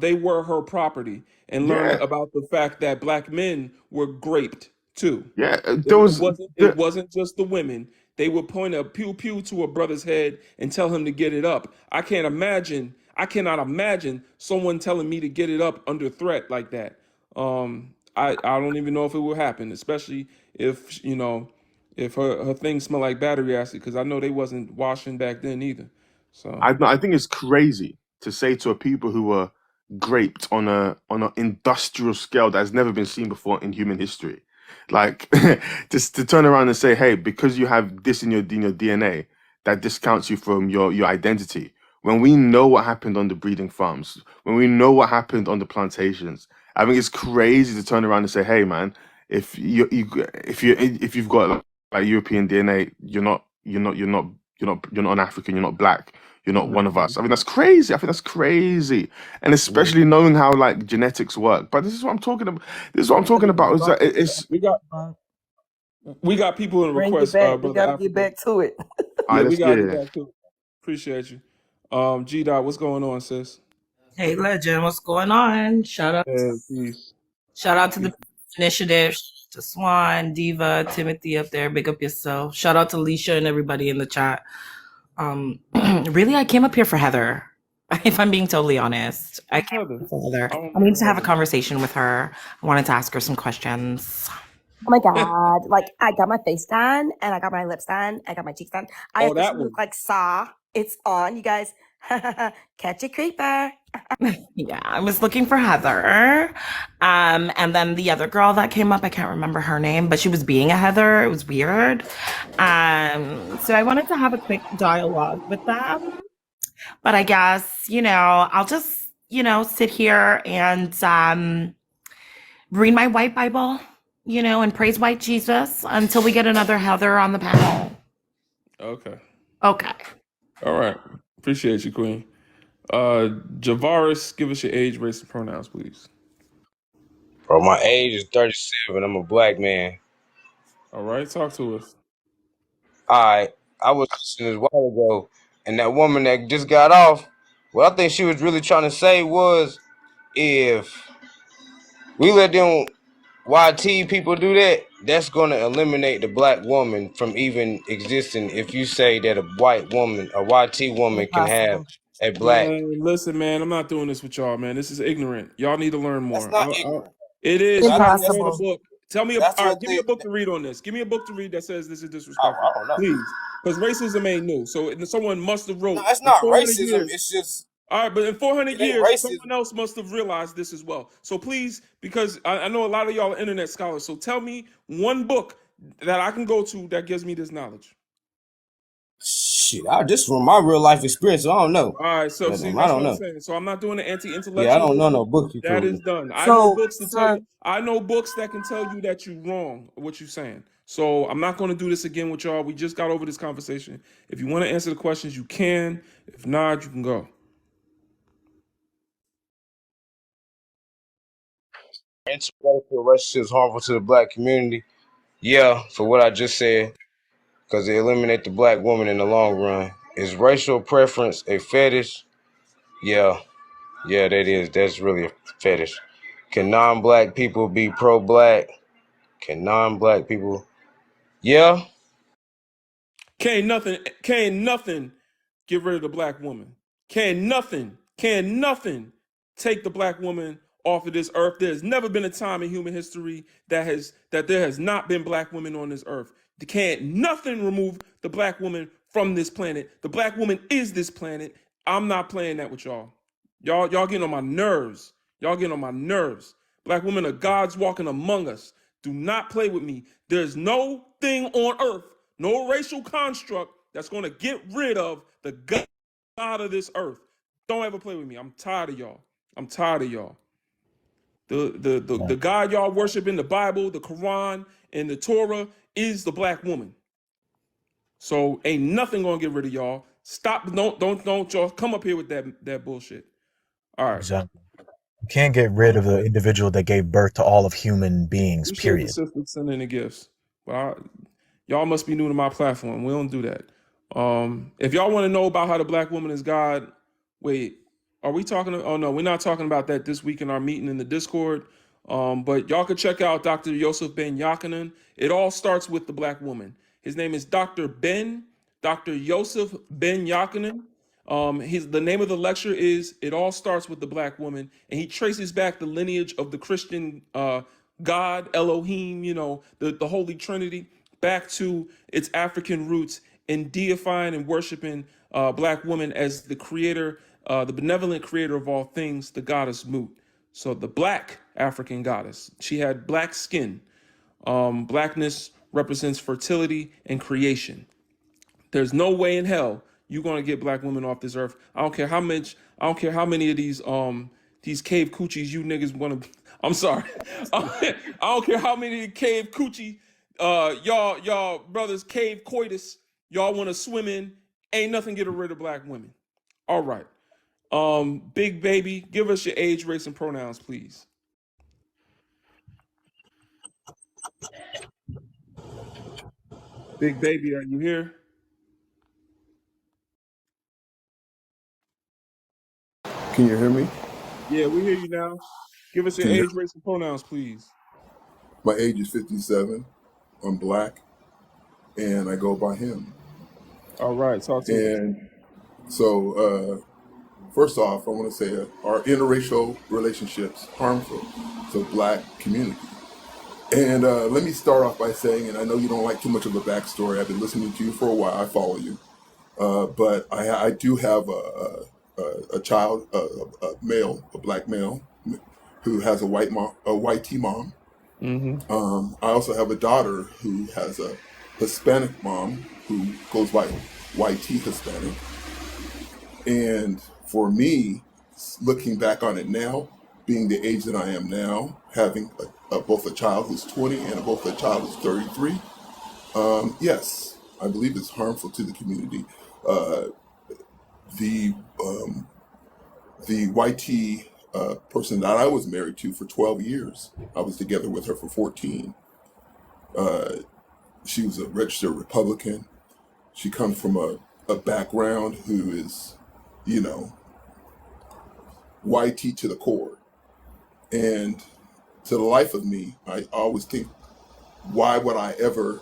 They Were Her Property and learn about the fact that Black men were graped too. It wasn't just the women. They would point a pew pew to a brother's head and tell him to get it up. I cannot imagine someone telling me to get it up under threat like that. I don't even know if it will happen, especially if if her things smell like battery acid, because I know they wasn't washing back then either. So I think it's crazy to say to a people who were graped on an industrial scale that has never been seen before in human history, like just to turn around and say, hey, because you have this in your DNA, that discounts you from your identity. When we know what happened on the breeding farms, when we know what happened on the plantations, I think it's crazy to turn around and say, hey, man, if you've got like European DNA, you're not an African, you're not Black, you're not one of us. I mean, that's crazy. I think that's crazy, and especially knowing how like genetics work. But this is what I'm talking about. Is that we got people in Bring request. it back. We Brother gotta Africa. get back to it. Yeah, we gotta get back to it. Appreciate you. G Dot, what's going on, sis? Hey, Legend, what's going on? Peace. Shout out to the initiative, to Swan, Diva, Timothy up there. Big up yourself. Shout out to Leisha and everybody in the chat. Really, I came up here for Heather. If I'm being totally honest, I Who's came up Heather? here for Heather. I don't I know need to who have a Heather conversation with her. I wanted to ask her some questions. Oh my is. god! Like I got my face done, and I got my lips done, I got my cheeks done. I Oh, that officially look one. like Saw. It's on, you guys. Catch a creeper. Yeah, I was looking for Heather. And then the other girl that came up, I can't remember her name, but she was being a Heather. It was weird. So I wanted to have a quick dialogue with them. But I guess, I'll just, sit here and read my white Bible, and praise white Jesus until we get another Heather on the panel. Okay. Okay. All right. Appreciate you, Queen. Javaris, give us your age, race, and pronouns, please. Bro, my age is 37. I'm a black man. All right, talk to us. I was listening a while ago, and that woman that just got off, what I think she was really trying to say was, if we let them YT people do that, that's going to eliminate the black woman from even existing. If you say that a white woman, a YT woman, can have Impossible. a black, Man, listen, man, I'm not doing this with y'all, man. This is ignorant. Y'all need to learn that's more. not ignorant. It is. You need to go in a Impossible. book. Tell me, That's all right, what give me they. a book to read on this. Give me a book to read that says this is I disrespectful, don't know. please. Because racism ain't new. So someone must have No, wrote it's in not 400 racism. years. It's just All right, but in 400 it ain't years, racism. someone else must have realized this as well. So please, because I know a lot of y'all are internet scholars, so tell me one book that I can go to that gives me this knowledge. Shit, just from my real life experience, I don't know. All right, so see, I that's don't what I'm know. saying. So I'm not doing the Yeah, I anti-intellectual don't know thing. no book you That told is me. done. I know So, books to tell so you. I know books that can tell you that you're wrong what you're saying. So I'm not going to do this again with y'all. We just got over this conversation. If you want to answer the questions, you can. If not, you can go. Interracial relationships harmful to the black community. Yeah, for what I just said, because they eliminate the black woman in the long run. Is racial preference a fetish? Yeah, that is. That's really a fetish. Can non-black people be pro-black? Can non-black people? Yeah. Can't nothing get rid of the black woman. Can nothing take the black woman off of this earth. There's never been a time in human history that there has not been black women on this earth. Can't nothing remove the black woman from this planet. The black woman is this planet. I'm not playing that with y'all. Y'all getting on my nerves. Y'all getting on my nerves. Black women are gods walking among us. Do not play with me. There's no thing on earth, no racial construct that's going to get rid of the God of this earth. Don't ever play with me. I'm tired of y'all. I'm tired of y'all. The God y'all worship in the Bible, the Quran, and the Torah is the black woman. So ain't nothing gonna get rid of y'all. Stop! Don't y'all come up here with that bullshit. All right. Exactly. You can't get rid of the individual that gave birth to all of human beings, Appreciate the period. sister sending the gifts, but y'all must be new to my platform. We don't do that. If y'all want to know about how the black woman is God, wait, are we talking? Oh no, we're not talking about that this week in our meeting in the Discord. But y'all could check out Dr. Yosef Ben Yakanan. It all starts with the black woman. His name is Dr. Yosef Ben Yakanan. The name of the lecture is "It All Starts with the Black Woman," and he traces back the lineage of the Christian God Elohim, the Holy Trinity, back to its African roots in deifying and worshiping black woman as the creator, the benevolent creator of all things, the goddess Mut. So the black African goddess. She had black skin. Blackness represents fertility and creation. There's no way in hell you're gonna get black women off this earth. I don't care how much. I don't care how many of these cave coochies you niggas want to. I'm sorry. I don't care how many cave coochie y'all brothers cave coitus y'all want to swim in. Ain't nothing getting rid of black women. All right. Big baby, give us your age, race, and pronouns, please. Big baby, are you here? Can you hear me? Yeah, we hear you now. Give us your Can you? age, race, and pronouns, please. My age is 57. I'm black, and I go by him. All right, talk to us. And so, first off, I want to say our interracial relationships harmful to black community. And let me start off by saying, and I know you don't like too much of a backstory. I've been listening to you for a while. I follow you, but I do have a child, a male, a black male, who has a white mom, a white T mom. Mm-hmm. I also have a daughter who has a Hispanic mom who goes by YT Hispanic. And for me, looking back on it now, being the age that I am now, having both a child who's 20 and both a child who's 33, yes, I believe it's harmful to the community. The YT person that I was married to for 12 years, I was together with her for 14. She was a registered Republican. She comes from a background who is, you know, YT to the core. And to the life of me, I always think, why would I ever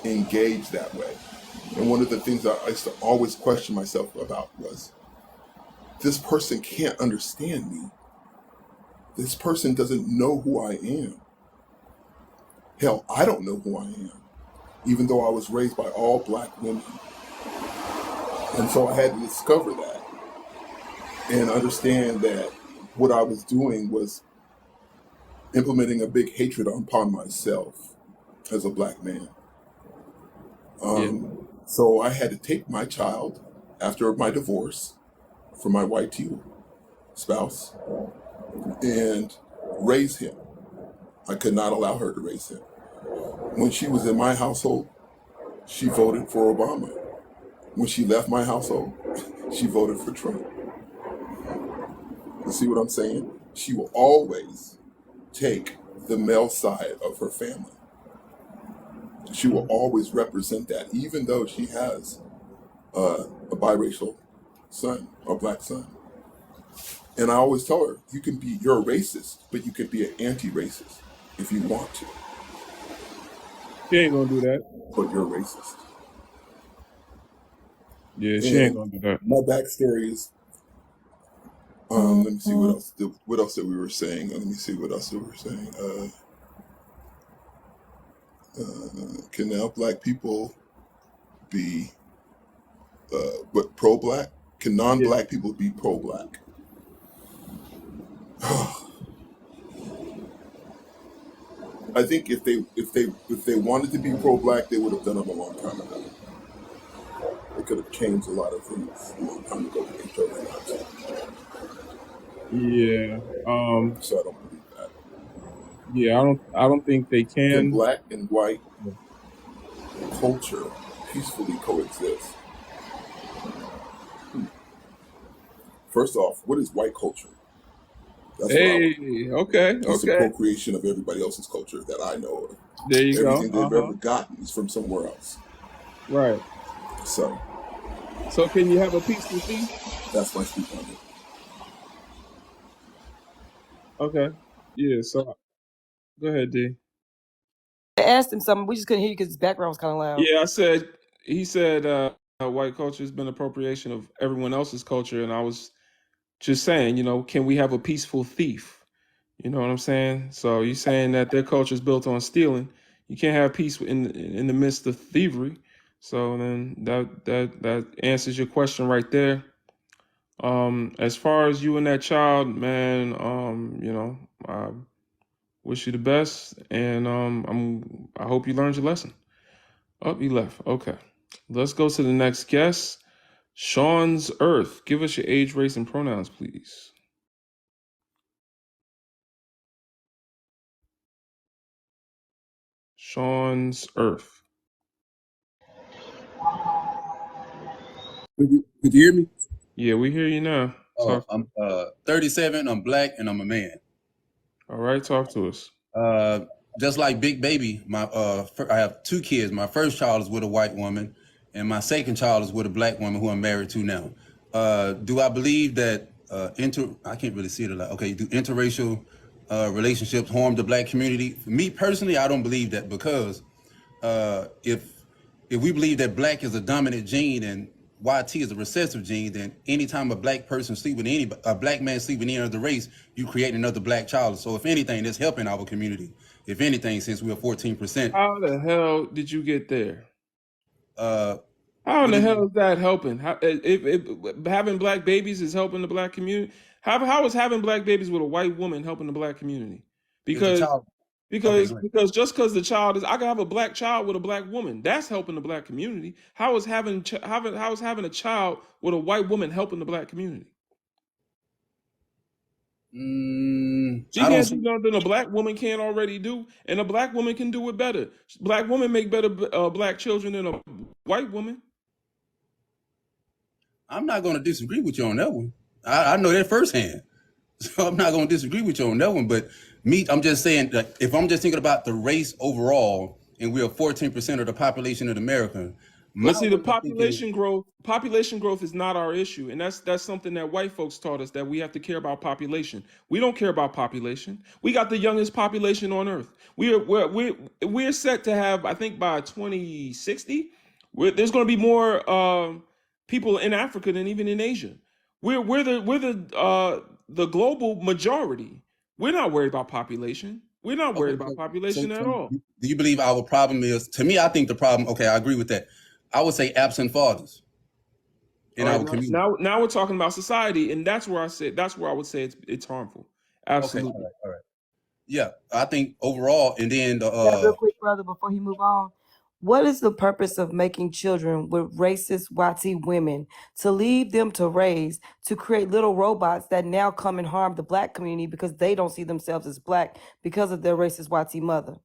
engage that way? And one of the things that I used to always question myself about was, this person can't understand me. This person doesn't know who I am. Hell, I don't know who I am, even though I was raised by all black women. And so I had to discover that and understand that what I was doing was implementing a big hatred upon myself as a black man. So I had to take my child after my divorce from my white spouse and raise him. I could not allow her to raise him. When she was in my household, she voted for Obama. When she left my household, she voted for Trump. You see what I'm saying? She will always take the male side of her family. She will always represent that, even though she has a biracial son, a black son. And I always tell her, you're a racist, but you could be an anti-racist if you want to. She ain't gonna do that. But you're a racist. Yeah, she ain't gonna do that. My backstory is, let me see what else. What else that we were saying? Let me see what else that we were saying. Can now black people be pro-black? Can non-black people be pro-black? I think if they wanted to be pro-black, they would have done it a long time ago. They could have changed a lot of things a long time ago. They chose not to. Yeah. So I don't believe that. Yeah, I don't think they can. Can black and white culture peacefully coexist? First off, what is white culture? That's okay. It's the appropriation of everybody else's culture that I know of. There you go. Everything they've ever gotten is from somewhere else. Right. So can you have a peaceful thief? That's my speak on it. Okay. Yeah, so go ahead, D. I asked him something. We just couldn't hear you because his background was kind of loud. Yeah, he said white culture has been appropriation of everyone else's culture, and I was just saying, can we have a peaceful thief? You know what I'm saying? So you're saying that their culture is built on stealing. You can't have peace in the midst of thievery. So then that answers your question right there. As far as you and that child, man, I wish you the best, and I hope you learned your lesson. Oh, he left. Okay. Let's go to the next guest. Sean's Earth. Give us your age, race, and pronouns, please. Sean's Earth. Could you hear me? Yeah, we hear you now. I'm 37. I'm black, and I'm a man. All right, talk to us. Just like Big Baby, I have two kids. My first child is with a white woman, and my second child is with a black woman who I'm married to now. Do I believe that I can't really see it a lot. Okay, do interracial relationships harm the black community? For me personally, I don't believe that, because if we believe that black is a dominant gene and YT is a recessive gene, then anytime a black person sleep with a black man sleep with any other race, you create another black child. So if anything, that's helping our community. If anything, since we're 14%. How the hell did you get there? How in the hell is that helping? If having black babies is helping the black community, how is having black babies with a white woman helping the black community? Because just because the child is, I can have a black child with a black woman, that's helping the black community. How is having a child with a white woman helping the black community? She can't do nothing a black woman can't already do, and a black woman can do it better. Black women make better black children than a white woman. I'm not going to disagree with you on that one. I know that firsthand. So I'm not going to disagree with you on that one. But I'm just saying that if I'm just thinking about the race overall, and we are 14% of the population of America. But see, the population growth is not our issue, and that's something that white folks taught us, that we have to care about population. We don't care about population. We got the youngest population on earth. We're set to have, I think, by 2060, there's going to be more people in Africa than even in Asia. We're the global majority. We're not worried about population. We're not worried about population at all. Do you believe our problem is? To me, I think the problem. Okay, I agree with that. I would say absent fathers in our community. Now we're talking about society, and that's where I would say it's harmful. Absolutely. Okay, all right. Yeah, I think overall, and then real quick, brother, before you move on. What is the purpose of making children with racist YT women, to leave them to raise, to create little robots that now come and harm the black community because they don't see themselves as black because of their racist YT mother?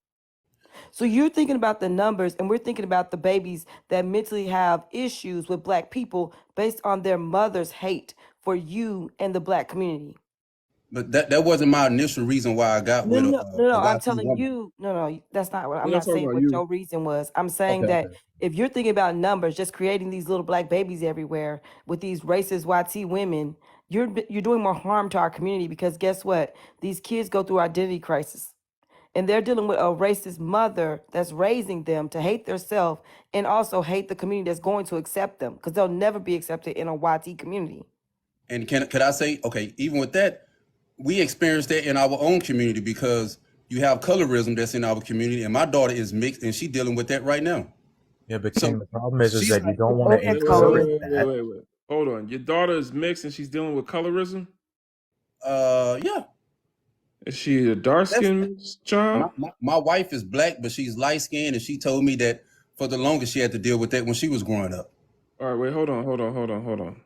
So you're thinking about the numbers, and we're thinking about the babies that mentally have issues with black people based on their mother's hate for you and the black community. But that wasn't my initial reason why I got rid of. No, I'm telling you, that's not what I'm not saying what your reason was. I'm saying that if you're thinking about numbers, just creating these little black babies everywhere with these racist YT women, you're doing more harm to our community, because guess what? These kids go through identity crisis. And they're dealing with a racist mother that's raising them to hate themselves and also hate the community that's going to accept them, because they'll never be accepted in a YT community. And could I say, okay, even with that, we experienced that in our own community, because you have colorism that's in our community, and my daughter is mixed, and she's dealing with that right now. Yeah, but King, the problem is that you don't want to encourage that. Wait. Hold on. Your daughter is mixed and she's dealing with colorism? Yeah. Is she a dark-skinned child? My wife is black, but she's light-skinned, and she told me that for the longest she had to deal with that when she was growing up. All right, wait, hold on.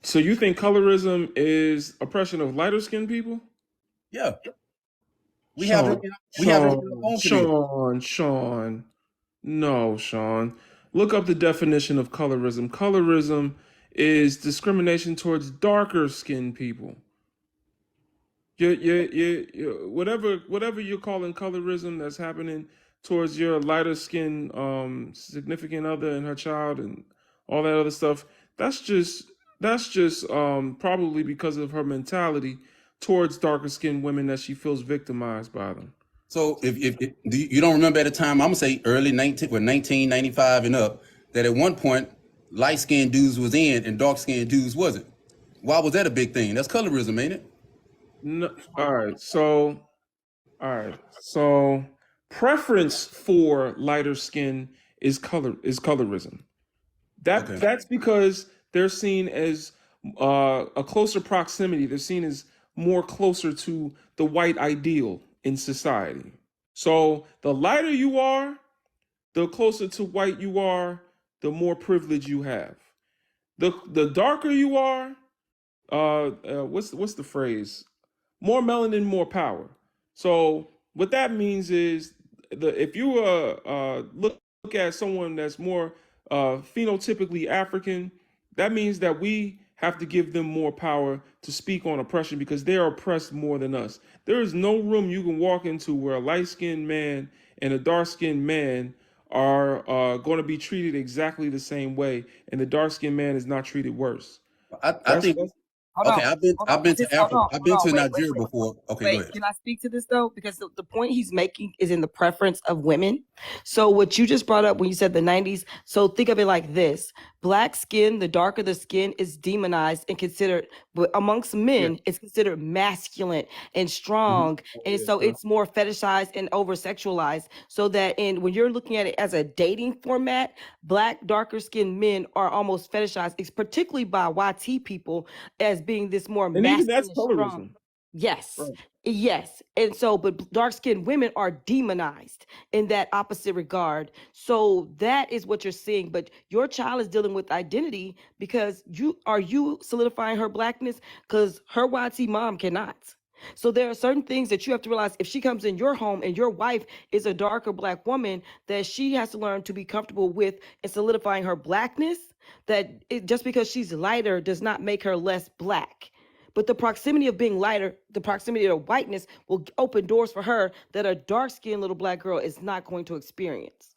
So you think colorism is oppression of lighter-skinned people? Yeah. Sean. No, Sean. Look up the definition of colorism. Colorism is discrimination towards darker-skinned people. Whatever you're calling colorism that's happening towards your lighter skin significant other and her child and all that other stuff, that's just probably because of her mentality towards darker skinned women, that she feels victimized by them. So if you don't remember at the time, I'm gonna say early 1995 and up, that at one point light skinned dudes was in and dark skinned dudes wasn't. Why was that a big thing? That's colorism, ain't it? No. All right. So preference for lighter skin is colorism. That's because they're seen as a closer proximity. They're seen as more closer to the white ideal in society. So the lighter you are, the closer to white you are, the more privilege you have. The darker you are, what's the phrase? More melanin, more power. So what that means is, if you look at someone that's more phenotypically African, that means that we have to give them more power to speak on oppression, because they are oppressed more than us. There is no room you can walk into where a light-skinned man and a dark-skinned man are going to be treated exactly the same way, and the dark-skinned man is not treated worse. I think Hold Okay, on, I've been Just to Africa. I've been to Wait, Nigeria before. Okay, go ahead. Can I speak to this though? Because the point he's making is in the preference of women. So what you just brought up when you said the 90s, so think of it like this. Black skin, the darker the skin, is demonized and considered, but amongst men, it's considered masculine and strong. And so it's more fetishized and over sexualized. So that when you're looking at it as a dating format, black, darker skinned men are almost fetishized, it's particularly by YT people, as being this more And even that's masculine, strong. colorism. Yes. Right. Yes. And so, but dark skinned women are demonized in that opposite regard. So that is what you're seeing. But your child is dealing with identity because you solidifying her blackness because her YT mom cannot. So there are certain things that you have to realize if she comes in your home and your wife is a darker black woman, that she has to learn to be comfortable with and solidifying her blackness, that just because she's lighter does not make her less black. But the proximity of being lighter, the proximity of whiteness will open doors for her that a dark-skinned little black girl is not going to experience.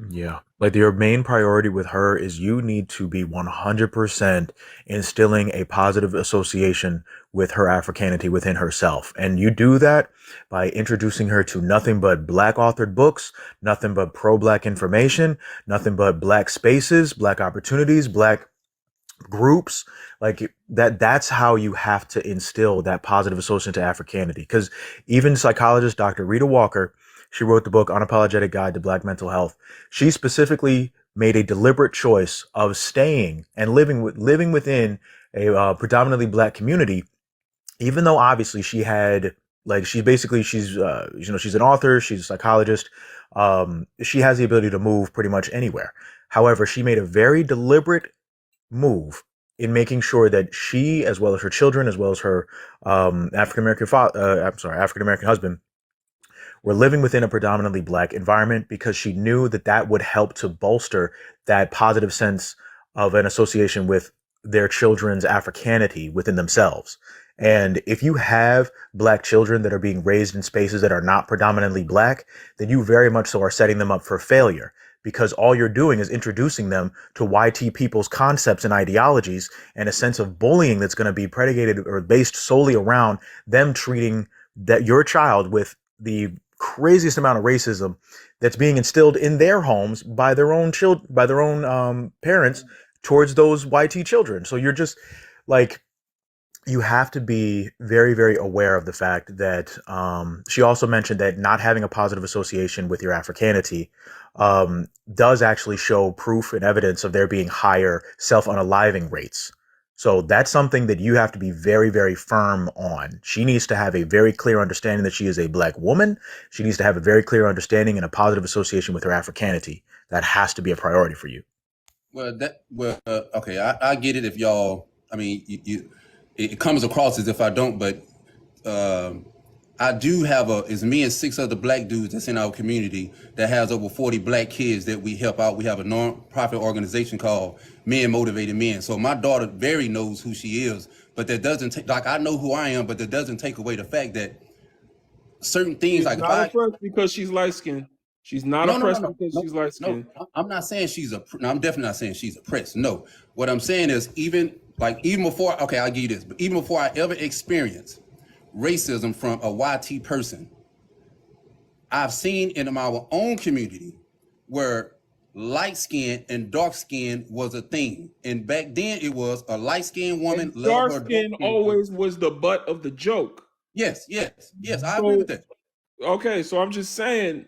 Yeah. Like your main priority with her is you need to be 100% instilling a positive association with her Africanity within herself. And you do that by introducing her to nothing but black authored books, nothing but pro-black information, nothing but black spaces, black opportunities, black groups. Like that's how you have to instill that positive association to Africanity. Because even psychologist Dr. Rita Walker, she wrote the book Unapologetic Guide to Black Mental Health. She specifically made a deliberate choice of staying and living within a predominantly black community, even though obviously she had she's an author, she's a psychologist, she has the ability to move pretty much anywhere. However, she made a very deliberate move in making sure that she, as well as her children, as well as her African American husband, were living within a predominantly black environment because she knew that would help to bolster that positive sense of an association with their children's Africanity within themselves. And if you have black children that are being raised in spaces that are not predominantly black, then you very much so are setting them up for failure, because all you're doing is introducing them to YT people's concepts and ideologies and a sense of bullying that's going to be predicated or based solely around them treating that your child with the craziest amount of racism that's being instilled in their homes by their own parents towards those YT children. So you're just you have to be very, very aware of the fact that she also mentioned that not having a positive association with your Africanity does actually show proof and evidence of there being higher self-unaliving rates. So that's something that you have to be very, very firm on. She needs to have a very clear understanding that she is a black woman. She needs to have a very clear understanding and a positive association with her Africanity. That has to be a priority for you. Okay, I get it if y'all, I mean, it comes across as if I don't, but I do have it's me and 6 other black dudes that's in our community that has over 40 black kids that we help out. We have a non-profit organization called Men Motivated Men. So my daughter very knows who she is, but that doesn't take, I know who I am, but that doesn't take away the fact that certain things she's not oppressed because she's light skinned. She's not oppressed because she's light skinned. No, I'm not saying I'm definitely not saying she's oppressed. No, what I'm saying is even before, okay, I'll give you this, but even before I ever experienced racism from a YT person, I've seen in our own community where light skin and dark skin was a thing. And back then it was a light skinned woman. Dark skin always was the butt of the joke. Yes, I agree with that. Okay, so I'm just saying,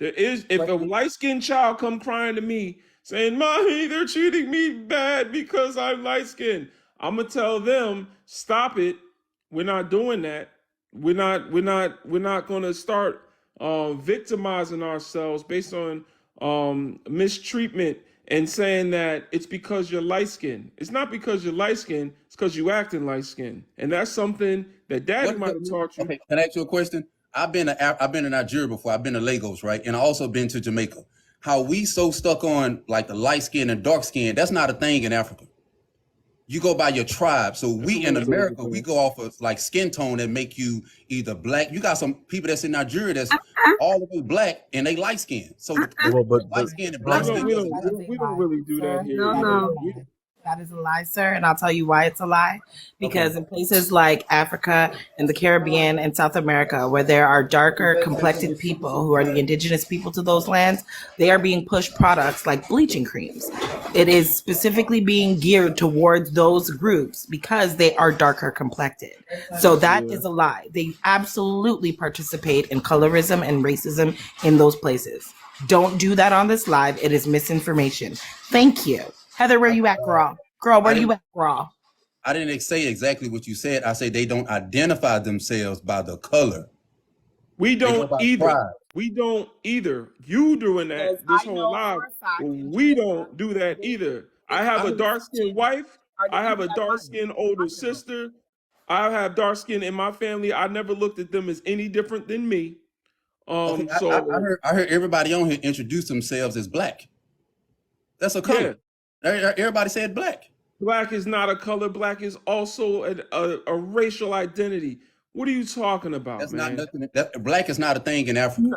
if a light skinned child come crying to me saying, "Mommy, they're treating me bad because I'm light skinned," I'm gonna tell them, "Stop it. We're not doing that. We're not gonna start victimizing ourselves based on mistreatment and saying that it's because you're light skinned. It's not because you're light skinned, it's because you acting light skinned." And that's something that Daddy might have taught you. Okay, can I ask you a question? I've been to Nigeria before. I've been to Lagos, right? And I also been to Jamaica. How we so stuck on the light skin and dark skin, that's not a thing in Africa. You go by your tribe. So we in America, we go off of skin tone that make you either black. You got some people that's in Nigeria that's all the way black and they light skin. So light skin and black skin. We don't really do that here. That is a lie, sir, and I'll tell you why it's a lie. Because in places like Africa and the Caribbean and South America, where there are darker complected people who are the indigenous people to those lands, they are being pushed products like bleaching creams. It is specifically being geared towards those groups because they are darker complected. So that is a lie. They absolutely participate in colorism and racism in those places. Don't do that on this live. It is misinformation. Thank you. Heather, where you at, girl? Girl, where you at, girl? I didn't say exactly what you said. I say they don't identify themselves by the color. We They go don't by either. pride. We don't either. You doing that this whole live. We don't do that either. I have a dark-skinned wife. I have a dark-skinned older sister. I have dark skin in my family. I never looked at them as any different than me. Okay, I heard everybody on here introduce themselves as black. That's a color. Yeah. Everybody said black. Black is not a color. Black is also a racial identity. What are you talking about, That's man? not nothing. Black is not a thing in Africa.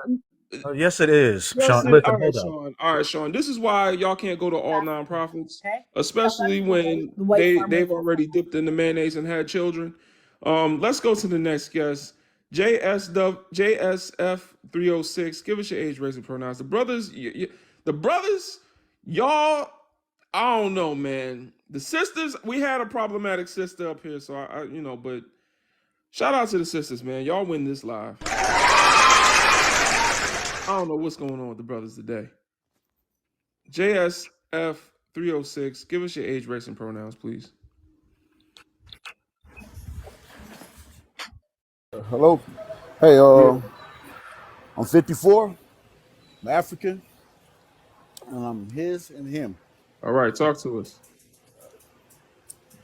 Yes, it is. Yes, Sean, all listen, right, hold on. Sean. All right, Sean. This is why y'all can't go to all nonprofits, especially when they've already dipped in the mayonnaise and had children. Let's go to the next guest, JSF 306. Give us your age, race, and pronouns. The brothers, y'all. I don't know, man. The sisters, we had a problematic sister up here, so I but shout out to the sisters, man. Y'all win this live. I don't know what's going on with the brothers today. JSF 306, give us your age, race, and pronouns, please. Hello. Hey, I'm 54. I'm African, and I'm his and him. All right, talk to us.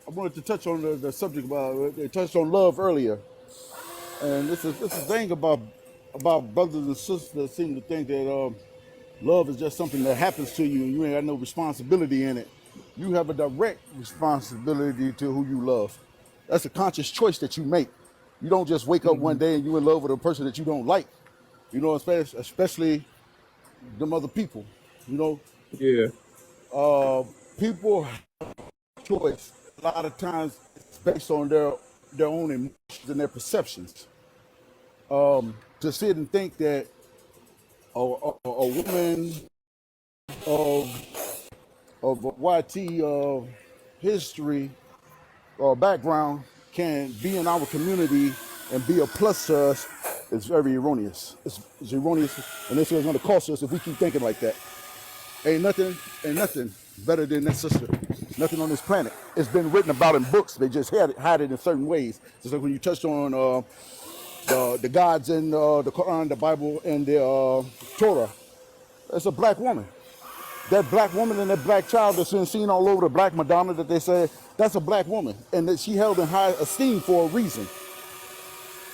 I wanted to touch on the subject about they touched on love earlier, and this is the thing about brothers and sisters that seem to think that love is just something that happens to you and you ain't got no responsibility in it. You have a direct responsibility to who you love. That's a conscious choice that you make. You don't just wake up one day and you're in love with a person that you don't like. You know, especially them other people. You know. Yeah. People have a choice. A lot of times it's based on their own emotions and their perceptions. To sit and think that a woman of YT history or background can be in our community and be a plus to us is very erroneous. It's erroneous, and it's going to cost us if we keep thinking like that. Ain't nothing better than that sister. Nothing on this planet. It's been written about in books. They just hide it in certain ways. Just like when you touched on the gods in the Quran, the Bible, and the Torah. It's a black woman. That black woman and that black child that's been seen all over, the black Madonna that they say, that's a black woman. And that she held in high esteem for a reason.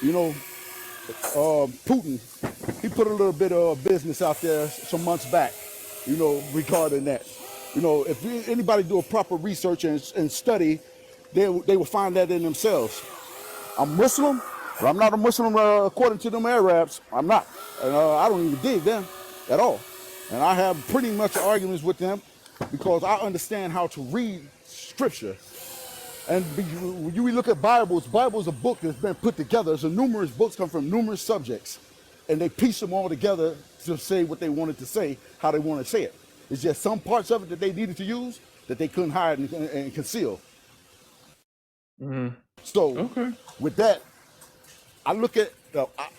You know, Putin, he put a little bit of business out there some months back, you know, regarding that. You know, if anybody do a proper research and study, they will find that in themselves. I'm Muslim, but I'm not a Muslim according to them Arabs. I'm not. And I don't even dig them at all. And I have pretty much arguments with them because I understand how to read scripture. And when you look at Bibles is a book that's been put together. So numerous books come from numerous subjects. And they piece them all together to say what they wanted to say, how they want to say it. It's just some parts of it that they needed to use that they couldn't hide and conceal. So with that, I look at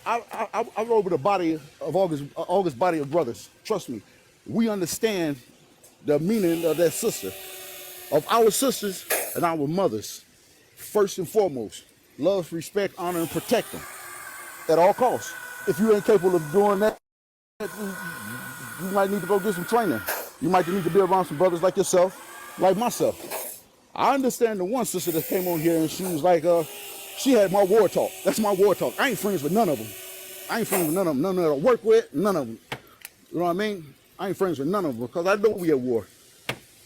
I roll with a body of August body of brothers. Trust me, we understand the meaning of that sister, of our sisters and our mothers. First and foremost, love, respect, honor, and protect them at all costs. If you ain't capable of doing that, you might need to go get some training. You might need to be around some brothers like yourself, like myself. I understand the one sister that came on here and she was like, she had my war talk. That's my war talk. I ain't friends with none of them. I ain't friends with none of them. None that I work with, none of them. You know what I mean? I ain't friends with none of them because I know we at war.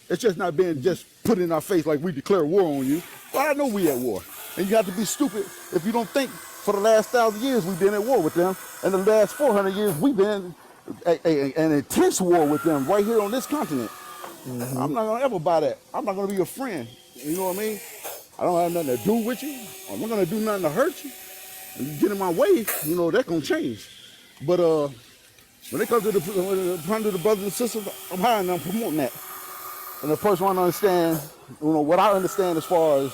It's just not being just put in our face like we declare war on you. But I know we at war. And you have to be stupid if you don't think for the last 1,000 years we've been at war with them. And the last 400 years we've been an intense war with them right here on this continent. I'm not gonna ever buy that. I'm not gonna be your friend. You know what I mean? I don't have nothing to do with you. I'm not gonna do nothing to hurt you. And you get in my way, you know, that's gonna change. But when it comes to the brothers and sisters, I'm high and I'm promoting that. And the person want to understand, you know, what I understand as far as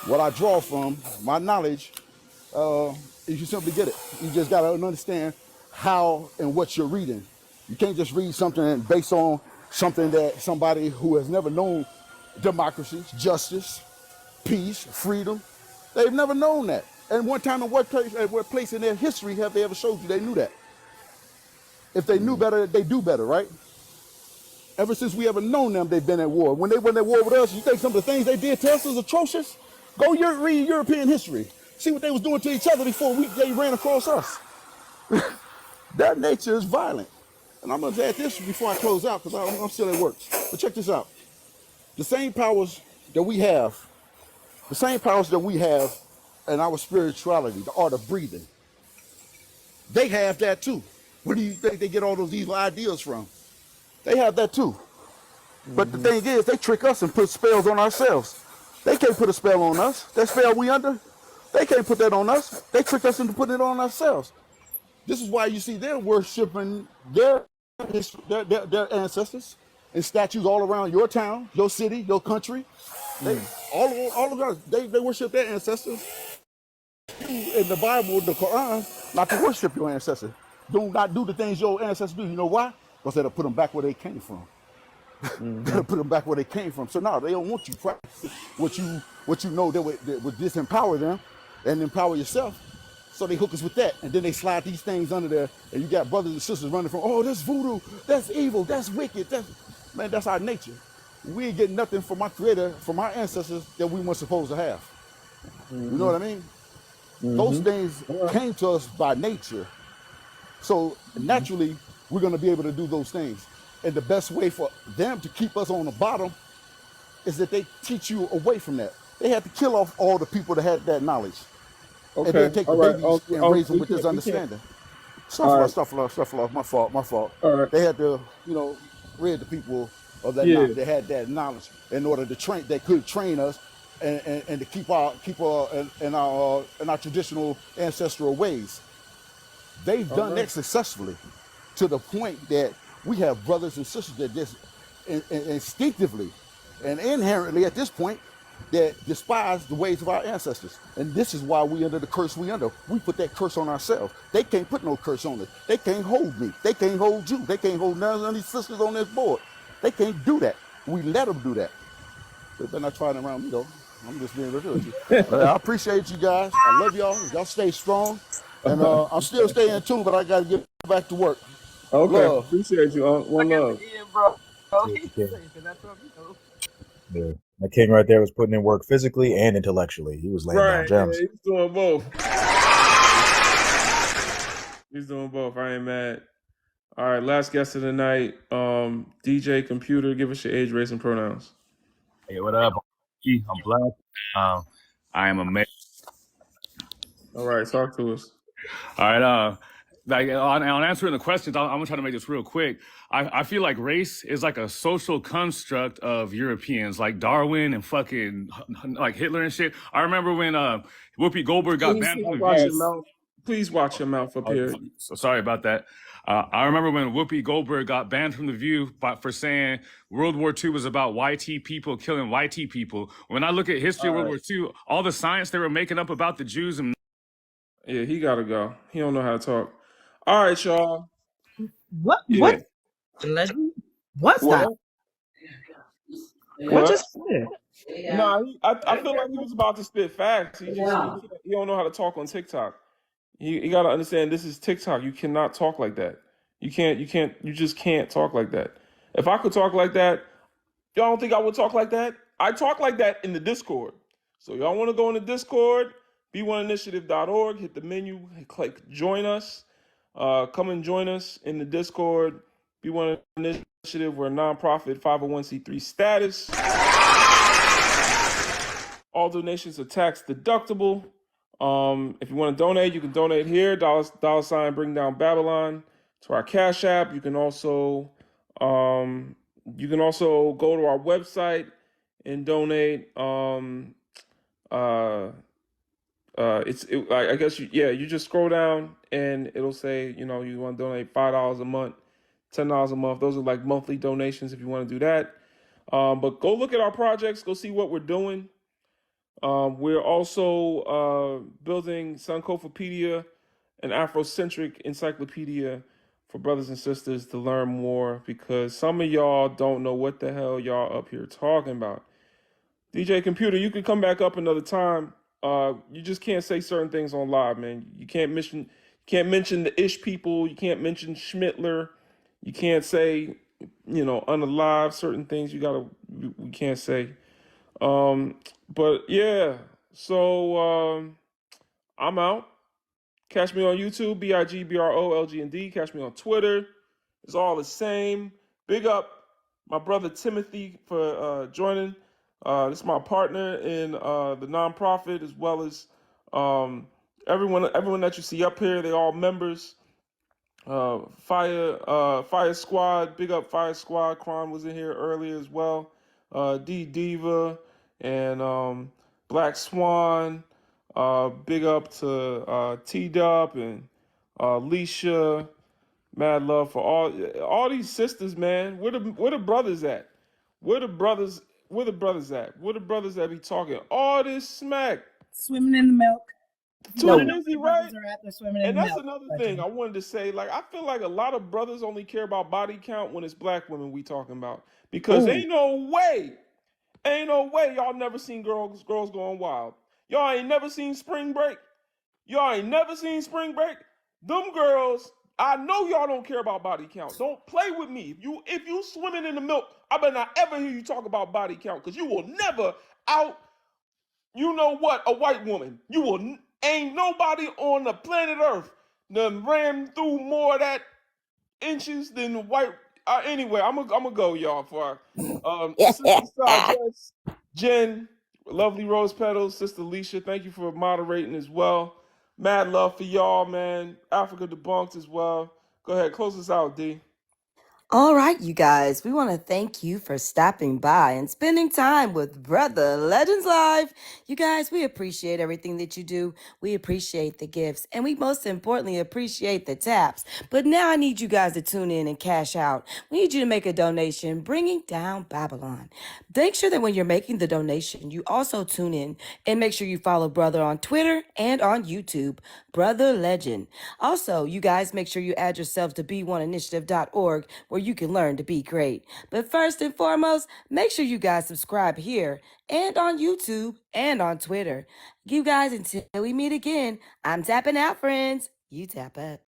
what I draw from, my knowledge, is you simply get it. You just gotta understand how and what you're reading. You can't just read something based on something that somebody who has never known democracy, justice, peace, freedom, they've never known that. And one time in what place in their history have they ever showed you they knew that? If they knew better, they do better, right? Ever since we ever known them, they've been at war. When they went at war with us, you think some of the things they did to us was atrocious? Go read European history. See what they was doing to each other before they ran across us. That nature is violent. And I'm gonna add this before I close out because I'm still at work. But check this out. The same powers that we have in our spirituality, the art of breathing, they have that too. Where do you think they get all those evil ideas from? They have that too. But the thing is, they trick us and put spells on ourselves. They can't put a spell on us. That spell we under, they can't put that on us. They trick us into putting it on ourselves. This is why you see they're worshiping their ancestors and statues all around your town, your city, your country. They all of us, they worship their ancestors. In the Bible, the Quran, not to worship your ancestors. Do not do the things your ancestors do. You know why? Because they'll put them back where they came from. They'll put them back where they came from. So now they don't want you to practice what you know that would disempower them and empower yourself. So they hook us with that, and then they slide these things under there, and you got brothers and sisters running from, oh, that's voodoo, that's evil, that's wicked, that's our nature. We ain't getting nothing from our Creator, from our ancestors that we weren't supposed to have. You know what I mean? Those things came to us by nature. So naturally, we're gonna be able to do those things. And the best way for them to keep us on the bottom is that they teach you away from that. They had to kill off all the people that had that knowledge. Okay. And then take the babies and raise them with this we can't. understanding. All right. Stuff off. My fault. All right. They had to, rid the people of that knowledge. They had that knowledge in order to train. They could train us and to keep our in our traditional ancestral ways. They've done that successfully to the point that we have brothers and sisters that just instinctively and inherently at this point that despise the ways of our ancestors. And this is why we under the curse we under. We put that curse on ourselves. They can't put no curse on us. They can't hold me. They can't hold you. They can't hold none of these sisters on this board. They can't do that. We let them do that. They better not try it around me though. I'm just being real with you. I appreciate you guys. I love y'all. Y'all stay strong. And I'm still staying tuned, but I got to get back to work. Okay. Love. Appreciate you. One love. Yeah. That king right there was putting in work physically and intellectually. He was laying down gems. Yeah, he's doing both. He's doing both. I ain't mad. All right, last guest of the night, DJ Computer. Give us your age, race, and pronouns. Hey, what up? I'm black. I am a male. All right, talk to us. All right. Like on answering the questions, I'm gonna try to make this real quick. I feel like race is like a social construct of Europeans, like Darwin and fucking like Hitler and shit. I remember when Whoopi Goldberg got banned from the View. Please watch your mouth up here. So sorry about that. I remember when Whoopi Goldberg got banned from The View for saying World War II was about YT people killing YT people. When I look at history of World War II, all the science they were making up about the Jews and yeah, he gotta go. He don't know how to talk. All right, y'all. What? Yeah. What's that? What just said? Nah, I feel like he was about to spit facts. He don't know how to talk on TikTok. You got to understand, this is TikTok. You cannot talk like that. You just can't talk like that. If I could talk like that, y'all don't think I would talk like that? I talk like that in the Discord. So y'all want to go in the Discord, b1initiative.org, hit the menu, click join us. Come and join us in the Discord. B1 Initiative, we're a nonprofit 501c3 status. All donations are tax deductible. If you want to donate, you can donate here. $sign Bring Down Babylon to our Cash App. You can also You can also go to our website and donate. I guess you just scroll down and it'll say, you want to donate $5 a month, $10 a month. Those are like monthly donations if you want to do that. But go look at our projects, go see what we're doing. We're also building Sankofapedia, an Afrocentric encyclopedia for brothers and sisters to learn more, because some of y'all don't know what the hell y'all up here talking about. DJ Computer, you can come back up another time. You just can't say certain things on live, man. You can't mention the Ish people. You can't mention Schmittler. You can't say, unalive certain things. We can't say. But yeah, so I'm out. Catch me on YouTube, BIGBROLGND. Catch me on Twitter. It's all the same. Big up my brother Timothy for joining. This is my partner in the nonprofit, as well as everyone that you see up here. They all members. Fire Squad. Big up Fire Squad. Kron was in here earlier as well. D Diva and Black Swan. Big up to T-Dub and Leisha. Mad love for all these sisters, man. Where the brothers at? Where the brothers at? Where the brothers that be talking all this smack? Swimming in the milk. Too busy, right? They're swimming in And the that's milk. another thing I wanted to say. Like, I feel like a lot of brothers only care about body count when it's black women we talking about. Because ain't no way y'all never seen girls going wild. Y'all ain't never seen Spring Break. Them girls, I know y'all don't care about body count. Don't play with me. If you swimming in the milk, I better not ever hear you talk about body count, because you will never out, a white woman. Ain't nobody on the planet Earth done ran through more of that inches than white. Anyway, I'm gonna go, y'all. For Sister Jess, Jen, lovely Rose Petals, Sister Leisha, thank you for moderating as well. Mad love for y'all, man. Africa Debunked as well. Go ahead, close us out, D. All right, you guys, we want to thank you for stopping by and spending time with Brother Legends Live. You guys, we appreciate everything that you do. We appreciate the gifts, and we most importantly appreciate the taps. But now I need you guys to tune in and cash out. We need you to make a donation, bringing down Babylon. Make sure that when you're making the donation, you also tune in and make sure you follow Brother on Twitter and on YouTube, Brother Legend. Also, you guys, make sure you add yourselves to b1initiative.org, where you can learn to be great. But first and foremost, make sure you guys subscribe here and on YouTube and on Twitter. You guys, until we meet again, I'm tapping out, friends. You tap up.